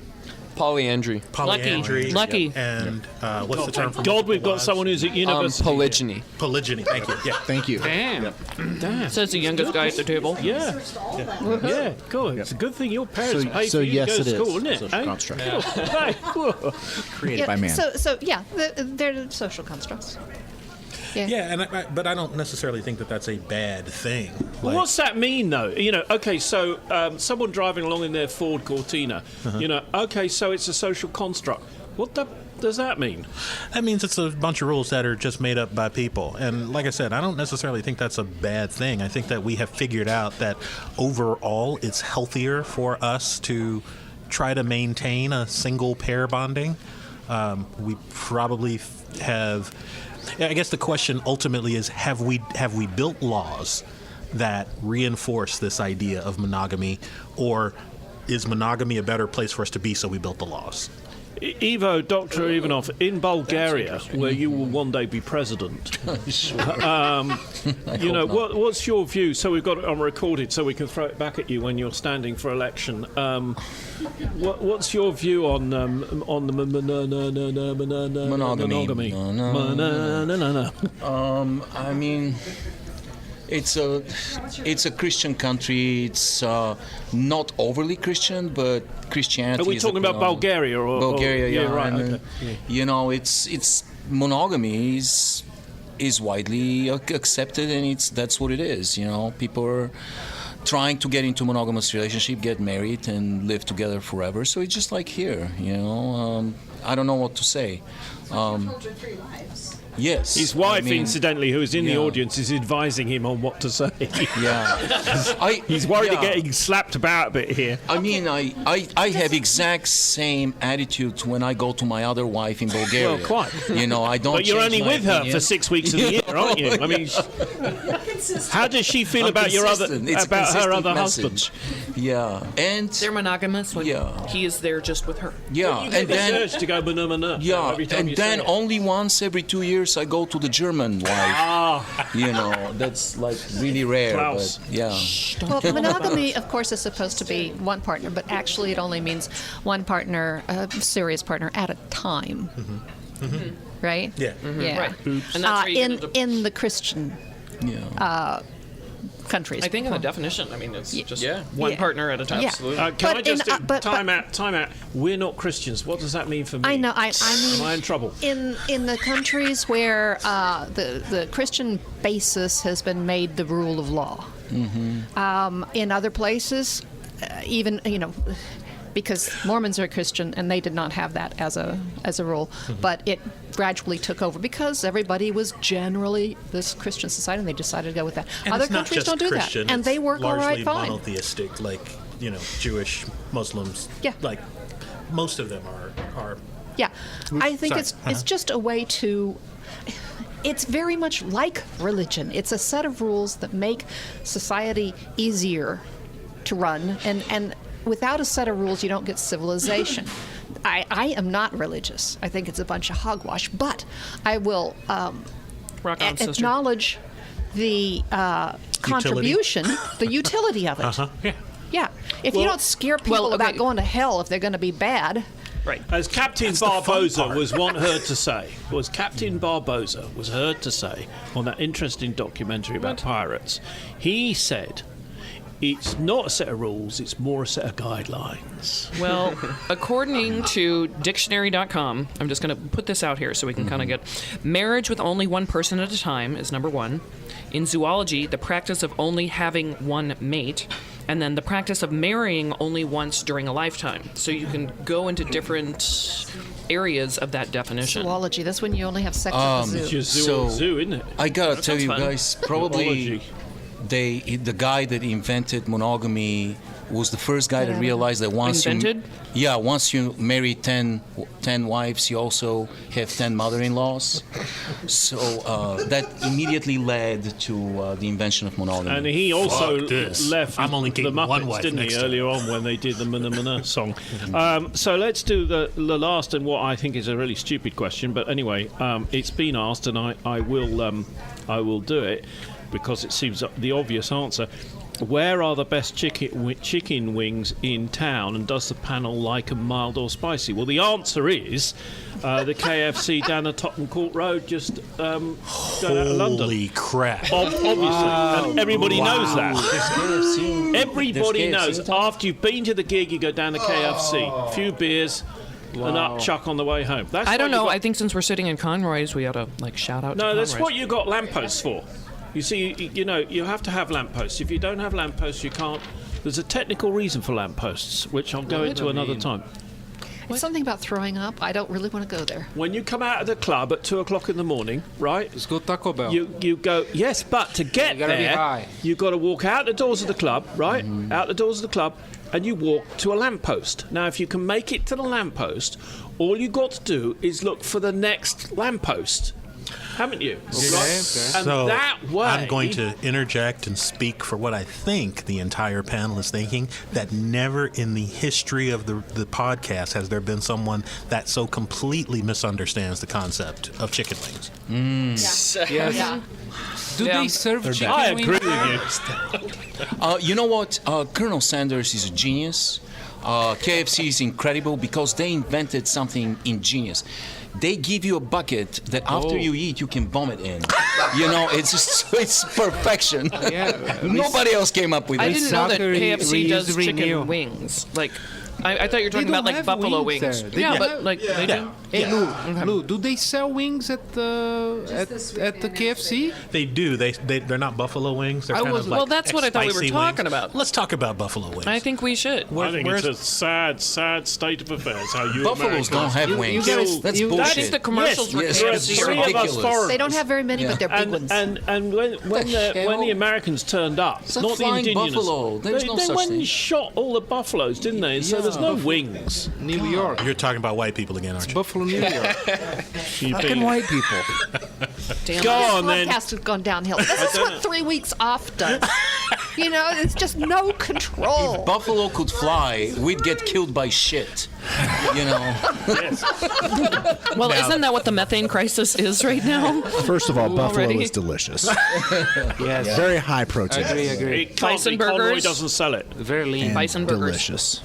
Polyandry. Polyandry. Lucky. And what's the term for God, we've got multiple someone who's at university. Polygyny. wives? Polygyny. Thank you. Yeah. Thank you. Damn. Says the youngest guy at the table. Yeah. Yeah. Cool. It's a good thing your parents So- paid so for you yes, to go it to is. school, isn't it? Social eh? construct. Cool. Hey, cool. Created by man. So yeah, they're social constructs. Yeah, but I don't necessarily think that that's a bad thing. Well, what's that mean, though? Okay, so someone driving along in their Ford Cortina, okay, so it's a social construct. What does that mean? That means it's a bunch of rules that are just made up by people. And like I said, I don't necessarily think that's a bad thing. I think that we have figured out that overall it's healthier for us to try to maintain a single pair bonding. We probably have... I guess the question ultimately is, have we built laws that reinforce this idea of monogamy, or is monogamy a better place for us to be, so we built the laws? Dr. Ivanov, in Bulgaria, where you will one day be president, what's your view? So we've got it on recorded, so we can throw it back at you when you're standing for election. What's your view on the monogamy? I mean, it's a Christian country. It's not overly Christian, but Christianity. Are we talking about Bulgaria or Bulgaria? Yeah, right. and, Okay. It's monogamy is widely accepted, and that's what it is. People are trying to get into monogamous relationship, get married, and live together forever. So it's just like here. I don't know what to say. Yes. His wife, incidentally, who is in the audience, is advising him on what to say. Yeah. He's worried of getting slapped about a bit here. I mean, I have exact same attitude when I go to my other wife in Bulgaria. Well, quite. I don't. But you're change only my with her opinion. for 6 weeks of the year, aren't you? I mean, how does she feel I'm about consistent. It's a her consistent other message. husband? Yeah, and They're monogamous when he is there just with her. yeah, You get and this then urge to go banana. yeah, every time and you then say it. only once every 2 years I go to the German wife. That's like really rare. Klaus. But yeah. Well, monogamy, of course, is supposed to be one partner, but actually it only means one partner, a serious partner, at a time. Right? Yeah. Yeah. Right. And that's where you get into- in the Christian countries. I think in the definition, I mean, it's just Yeah. one Yeah. partner at a time. Yeah. Absolutely. Can I But just in- but- time out? We're not Christians. What does that mean for me? I know. I mean, Am I in trouble? in the countries where the Christian basis has been made the rule of law. In other places, even because Mormons are Christian and they did not have that as a rule. But it gradually took over because everybody was generally this Christian society, and they decided to go with that. And Other it's not countries just don't do Christian, that, and they work all right largely fine. monotheistic, like Jewish, Muslims. Yeah. Like most of them are. Yeah, I think Sorry. it's just a way to. It's very much like religion. It's a set of rules that make society easier to run, and without a set of rules, you don't get civilization. I am not religious. I think it's a bunch of hogwash, but I will Rock on, sister. acknowledge the contribution, the utility of it. Yeah. If you don't scare people about going to hell if they're going to be bad. Right. As Captain Barboza was heard to say, on that interesting documentary about pirates, he said, it's not a set of rules, it's more a set of guidelines. Well, according to dictionary.com, I'm just going to put this out here so we can kind of get... Marriage with only one person at a time is number one. In zoology, the practice of only having one mate. And then the practice of marrying only once during a lifetime. So you can go into different areas of that definition. Zoology, that's when you only have sex at the zoo. It's your zoo, isn't it? I gotta That tell sounds you fun. guys, probably Zoology. the guy that invented monogamy was the first guy that realized that once once you marry 10 wives, you also have 10 mother-in-laws. So that immediately led to the invention of monogamy. And he also left I'm only the getting one Muppets, wife didn't he, next time. earlier on when they did the Mana Mana song. So let's do the last and what I think is a really stupid question. But anyway, it's been asked, and I will do it because it seems the obvious answer. Where are the best chicken wings in town, and does the panel like them mild or spicy? Well, the answer is the KFC down the Tottenham Court Road, just going out of London. Holy crap! Obviously, and everybody knows that. Everybody There's KFC knows. After you've been to the gig, you go down to KFC, a few beers, and up chuck on the way home. That's I don't what you know. got- I think since we're sitting in Conroy's, we ought to shout out to No, Conroy's. that's what you got lampposts for. You see, you have to have lampposts. If you don't have lampposts, you can't. There's a technical reason for lampposts, which I'll go into another time. It's something about throwing up. I don't really want to go there. When you come out of the club at 2:00 in the morning, right? Let's go Taco Bell. You go, yes, but to get You gotta be there, high. you've got to walk out the doors of the club, right? Out the doors of the club, and you walk to a lamppost. Now, if you can make it to the lamppost, all you've got to do is look for the next lamppost. Haven't you? And So that way, I'm going to interject and speak for what I think the entire panel is thinking, that never in the history of the podcast has there been someone that so completely misunderstands the concept of chicken wings. Yeah. Do they serve chicken I wings? agree with you. You know what? Colonel Sanders is a genius. KFC is incredible because they invented something ingenious. They give you a bucket that after you eat, you can vomit in. It's perfection. Yeah. Nobody else came up with I it. didn't know that Recycle, KFC does reuse, chicken renew. wings. I thought you were talking don't about like have buffalo wings wings. there. They Yeah, don't but they do. Hey, Lou, do they sell wings at the KFC? They do. They're not buffalo wings. They're I kind was- of like well, that's what I thought we were spicy talking wings. about. Let's talk about buffalo wings. I think we should. I think it's a sad state of affairs. How you Buffaloes don't have wings. guys- That's you- bullshit. That's the commercials for Yes, KFC. it's three of us ridiculous. foreigners. They don't have very many, but they're big ones. And when the Americans turned up, It's a not the flying indigenous, buffalo. There's no they such went thing. and shot all the buffaloes, didn't they? So there's no wings. New York. You're talking about white people again, aren't you? Buffalo, New York. Fucking white people. Damn Go it. on then. Podcast has gone downhill. This is what 3 weeks off does. It's just no control. Buffalo could fly, we'd get killed by shit. Well, isn't that what the methane crisis is right now? First of all, buffalo Already? is delicious. Yes. Very high protein. Agree. It can't Bison be Conroy burgers? doesn't sell it. Very lean. And Bison burgers. delicious.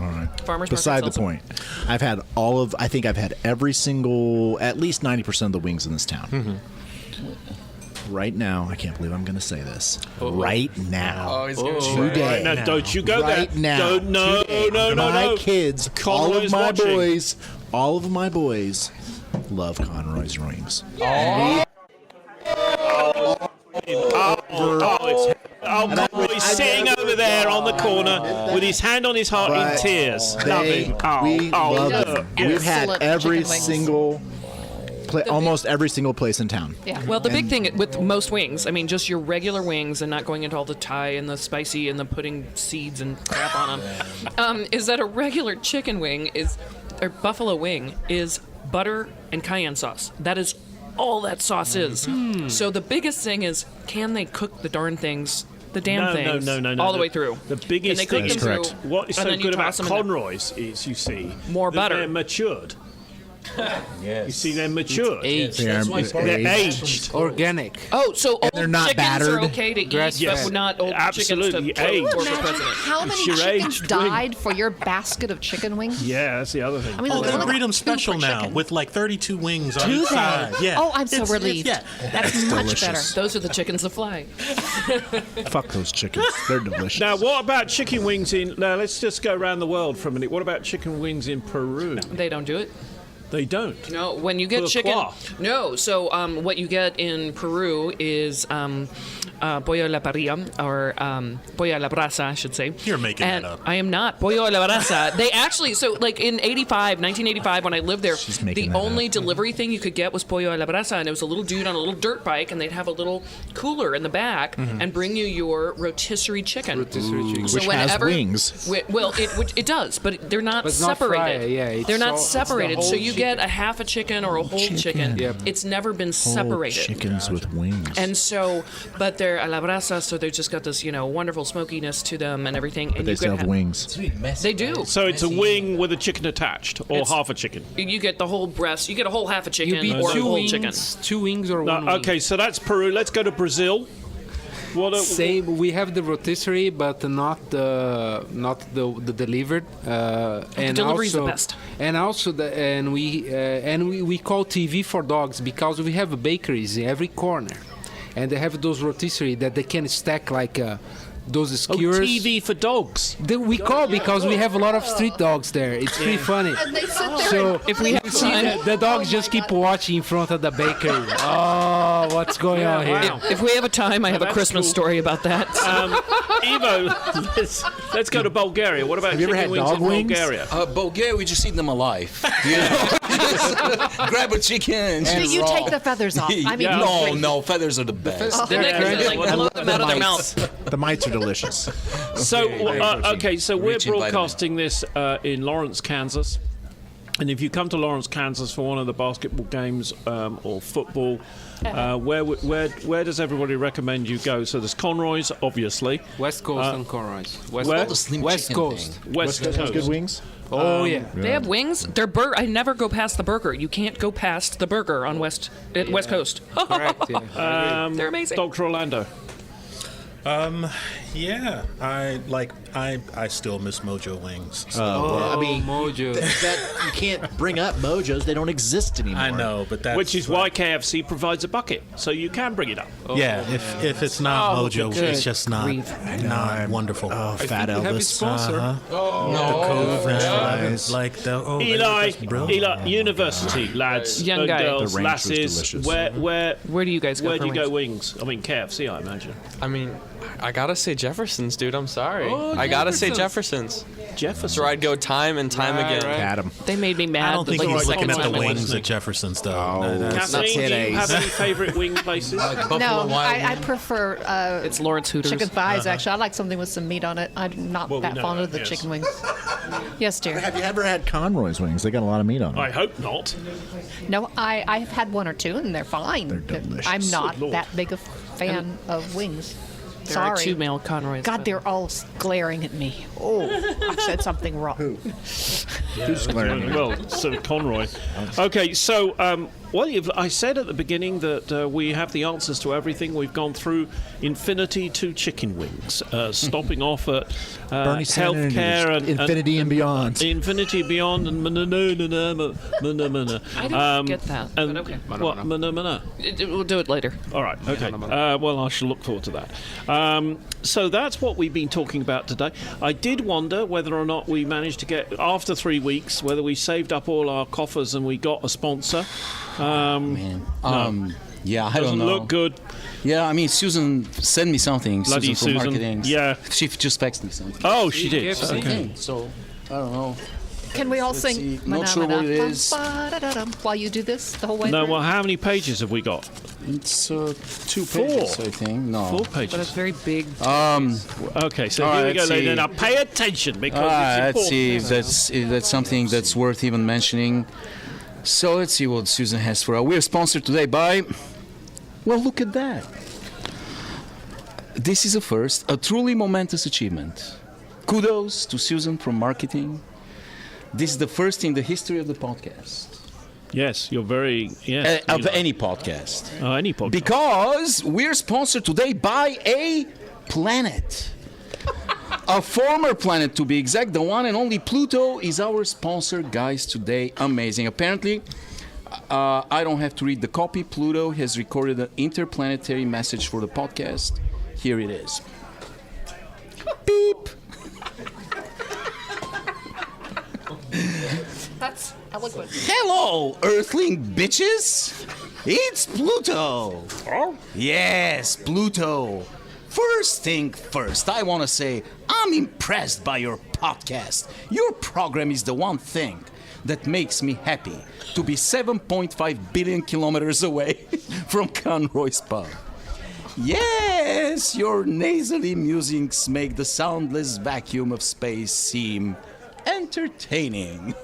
All right. Farmers Beside market the point, I think I've had every single, at least 90% of the wings in this town. Right now, I can't believe I'm going to say this. Right now, today, Now, don't you go right there. now, Don't, no, today, no, no, my no. kids, all Conroy's of my watching. boys, love Conroy's wings. Conroy sitting over there on the corner with his hand on his heart in tears. We love them. We've had Excellent every chicken wings. single, almost every single place in town. Yeah. Well, the big thing with most wings, I mean, just your regular wings and not going into all the Thai and the spicy and the putting seeds and crap on them, is that a regular chicken wing or buffalo wing is butter and cayenne sauce. That is all that sauce is. So the biggest thing is, can they cook the darn things, the damn things, all the way through? The biggest Can they thing cook them through, what is and so then you good about toss them in there? Conroy's is, you see, More that butter. they're matured. Yes. You see, they're matured. Aged. They're aged. Organic. Oh, so old they're not chickens battered. are okay to eat, Grass-fed. but not old Absolutely, chickens to aged. for Imagine president. how many Sure chickens aged died for your basket of chicken wings. Yeah, that's the other thing. I mean, Oh, they're they like breed them two special for now chicken. with like 32 wings on Do each they? side. Yeah. Oh, I'm so relieved. Yeah. That's much better. Those are the chickens that fly. Fuck those chickens. They're delicious. Now, what about chicken wings in... Now, let's just go around the world for a minute. What about chicken wings in Peru? They don't do it. They don't. No, when you get Pourquoi? chicken. No, so what you get in Peru is pollo a la parrilla, or pollo a la brasa, I should say. You're making and that up. I am not. Pollo a la brasa. They actually, so like in 1985, when I lived there, making the that only up. delivery thing you could get was pollo a la brasa, and it was a little dude on a little dirt bike, and they'd have a little cooler in the back and bring you your rotisserie chicken. Rotisserie chicken. So Which has whenever- wings. Well, it does, but they're not But it's not separated. fried, yeah, it's they're not all- it's the separated. whole So you get chicken. a half a chicken or a whole chicken. Yep. It's never been Whole separated. chickens with wings. And so, but they're a la brasa, so they've just got this, wonderful smokiness to them and everything. And they you still can have wings. They do. So it's a wing with a chicken attached, or It's- half a chicken. You get the whole breast. You get a whole half a chicken You beat or a two whole wings, chicken. 2 wings or No, one wing. okay, so that's Peru. Let's go to Brazil. Same. We have the rotisserie, but not the delivered. And delivery's the also, best. And also we call TV for dogs because we have bakeries in every corner, and they have those rotisserie that they can stack like those skewers. TV for dogs. We call because we have a lot of street dogs there. It's pretty funny. And they sit there So and if we have time- the dogs just keep watching in front of the bakery. Oh, what's going on here? Wow. If we have a time, I have a that's Christmas cool. story about that. Ivo, let's go to Bulgaria. What about Have you ever chicken had wings dog in wings? Bulgaria? Bulgaria, we just eat them alive. You know? Just grab a chicken. Do you take the feathers off? I mean, no, feathers are the best. The next is like blow them out of their mouth. The mites are delicious. So, okay, so we're Rich in vitamin. broadcasting this in Lawrence, Kansas. And if you come to Lawrence, Kansas for one of the basketball games or football, where does everybody recommend you go? So there's Conroy's, obviously. West Coast and Conroy's. West where? Coast. Slim West chicken Coast. thing. West Coast. Has good wings. Oh yeah. They have wings. Their I never go past the burger. You can't go past the burger on West Coast. Correct. Yeah. They're amazing. Dr. Orlando. Yeah. I still miss Mojo wings. So. I mean, Mojo. that you can't bring up Mojos. They don't exist anymore. I know, but that's Which is why KFC provides a bucket, so you can bring it up. Yeah, if it's not Mojo, good it's just not wonderful. Oh, Fat We have a Elvis. sponsor. The Cove French fries, like the Eli, university lads, Young and guy. girls, The ranch was lasses. delicious. Where do you guys go? Where for do you go wings? wings? I mean KFC, I imagine. I mean, I gotta say Jefferson's, dude. I'm sorry. Oh, I gotta say Jefferson's. Jefferson's. Jefferson. So I'd go time and time again. right. Adam. They made me mad. I don't think like you're the second looking at time the I went. wings at Jefferson's, though. No, that's- Kathleen, do you today's. have any favourite wing places? No, I prefer It's Lawrence Hooters. chicken thighs, actually. I like something with some meat on it. I'm not Well, we that know fond that, of the yes. chicken wings. Yes, dear. Have you ever had Conroy's wings? They got a lot of meat on them. I hope not. No, I've had one or two, and they're fine. They're delicious. I'm not Good Lord. that big a fan of wings. There are Sorry. two male Conroys. God, but- they're all glaring at me. Oh, I said something wrong. Who's glaring at you? Well, so Conroy. Okay, so I said at the beginning that we have the answers to everything. We've gone through infinity to chicken wings, stopping off at Bernie Sanders, healthcare and Infinity and Beyond. Infinity Beyond and I didn't get that, And but okay. what? We'll do it later. All right. Okay. Well, I shall look forward to that. So that's what we've been talking about today. I did wonder whether or not we managed to get, after 3 weeks, whether we saved up all our coffers and we got a sponsor. Yeah, I don't Doesn't know. look good. Yeah, I mean, Susan sent me something. Bloody Susan from Susan. marketing. Yeah. She just texted me something. Oh, she did. KFC. Okay. So, I don't know. Can we all Let's sing? see. Not sure what it is. While you do this the whole way No, through? well, how many pages have we got? It's 2 Four. pages, I think. No. 4 But it's pages. very big. Okay, so All here right, we go, let's ladies. see. Now pay attention because it's Let's important. see if that's something that's worth even mentioning. So let's see what Susan has for us. We're sponsored today by. Well, look at that. This is a first, a truly momentous achievement. Kudos to Susan from marketing. This is the first in the history of the podcast. Yes, you're very... Yes. Of any podcast. Any podcast. Because we're sponsored today by a planet. A former planet, to be exact. The one and only Pluto is our sponsor, guys, today. Amazing. Apparently, I don't have to read the copy. Pluto has recorded an interplanetary message for the podcast. Here it is. Beep. That's eloquent. Hello, Earthling bitches. It's Pluto. Oh? Yes, Pluto. First thing first, I want to say I'm impressed by your podcast. Your program is the one thing that makes me happy to be 7.5 billion kilometers away from Conroy's pub. Yes, your nasally musings make the soundless vacuum of space seem entertaining.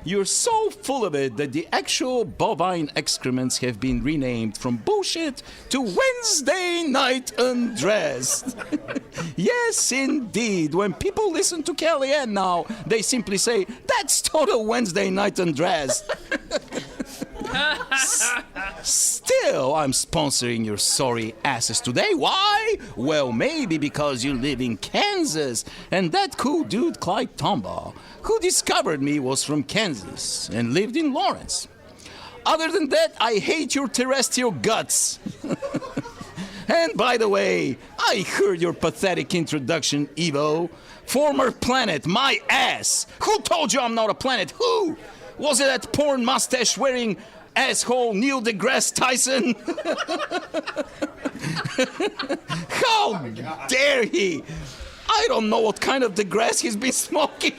You're so full of it that the actual bovine excrements have been renamed from bullshit to Wednesday night undressed. Yes, indeed. When people listen to Kellyanne now, they simply say, that's total Wednesday night undressed. Still, I'm sponsoring your sorry asses today. Why? Well, maybe because you live in Kansas, and that cool dude Clyde Tombaugh, who discovered me, was from Kansas and lived in Lawrence. Other than that, I hate your terrestrial guts. And by the way, I heard your pathetic introduction, Evo. Former planet, my ass. Who told you I'm not a planet? Who? Was it that porn mustache wearing asshole Neil deGrasse Tyson? How dare he? I don't know what kind of deGrasse he's been smoking.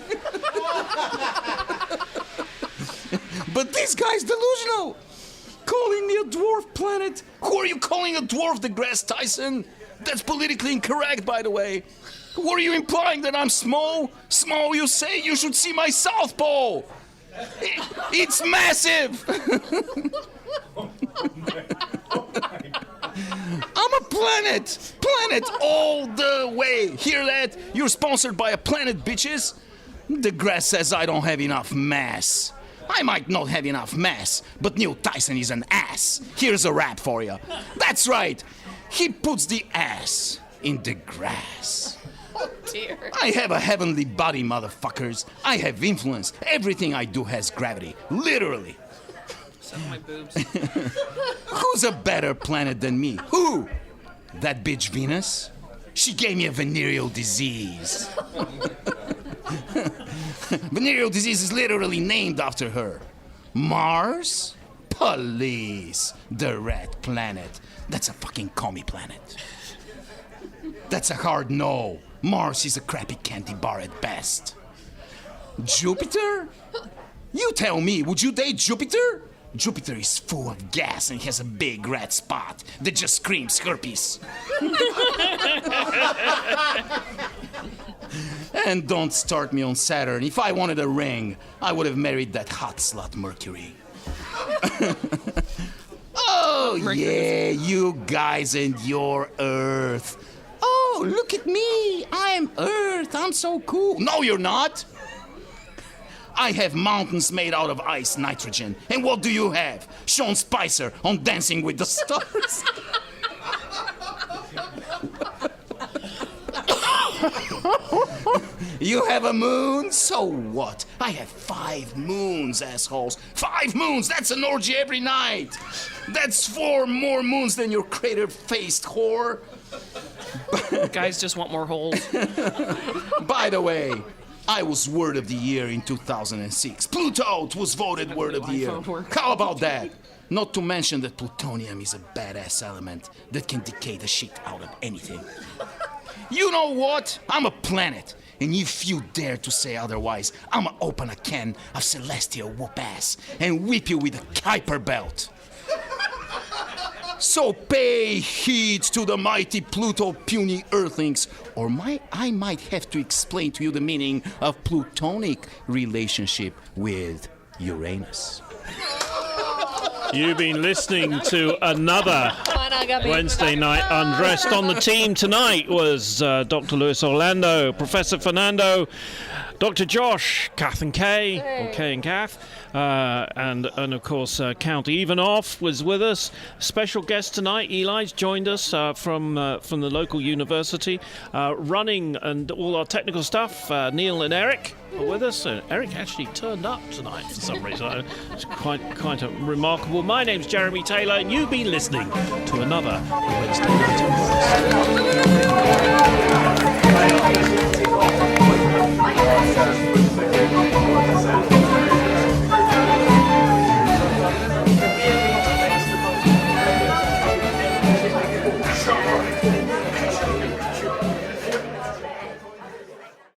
But this guy's delusional. Calling me a dwarf planet. Who are you calling a dwarf, deGrasse Tyson? That's politically incorrect, by the way. Were you implying that I'm small? Small, you say? You should see my South Pole. It's massive. I'm a planet. Planet all the way. Hear that? You're sponsored by a planet, bitches. DeGrasse says I don't have enough mass. I might not have enough mass, but Neil Tyson is an ass. Here's a rap for you. That's right. He puts the ass in the grass. Oh, dear. I have a heavenly body, motherfuckers. I have influence. Everything I do has gravity. Literally. Except my boobs. Who's a better planet than me? Who? That bitch Venus? She gave me a venereal disease. Venereal disease is literally named after her. Mars? Police. The red planet. That's a fucking commie planet. That's a hard no. Mars is a crappy candy bar at best. Jupiter? You tell me, would you date Jupiter? Jupiter is full of gas and has a big red spot that just screams herpes. And don't start me on Saturn. If I wanted a ring, I would have married that hot slut Mercury. Oh, yeah, you guys and your Earth. Oh, look at me. I'm Earth. I'm so cool. No, you're not. I have mountains made out of ice nitrogen. And what do you have? Sean Spicer on Dancing with the Stars. You have a moon? So what? I have 5 moons, assholes. 5 moons! That's an orgy every night! That's 4 more moons than your crater-faced whore. Guys just want more holes. By the way, I was Word of the Year in 2006. Pluto was voted Word of the Year. How about that? Not to mention that plutonium is a badass element that can decay the shit out of anything. You know what? I'm a planet. And if you dare to say otherwise, I'ma open a can of celestial whoop ass and whip you with a Kuiper belt. So pay heed to the mighty Pluto puny earthlings, or I might have to explain to you the meaning of plutonic relationship with Uranus. You've been listening to another Wednesday Night Undressed. On the team tonight was Dr. Luis Orlando, Professor Fernando, Dr. Josh, Kath and Kay, or Kay and Kath, and of course Count Ivanov was with us. Special guest tonight, Eli's joined us from the local university, running and all our technical stuff. Neil and Eric are with us. Eric actually turned up tonight for some reason. It's quite a remarkable. My name's Jeremy Taylor, and you've been listening to another Wednesday Night Undressed.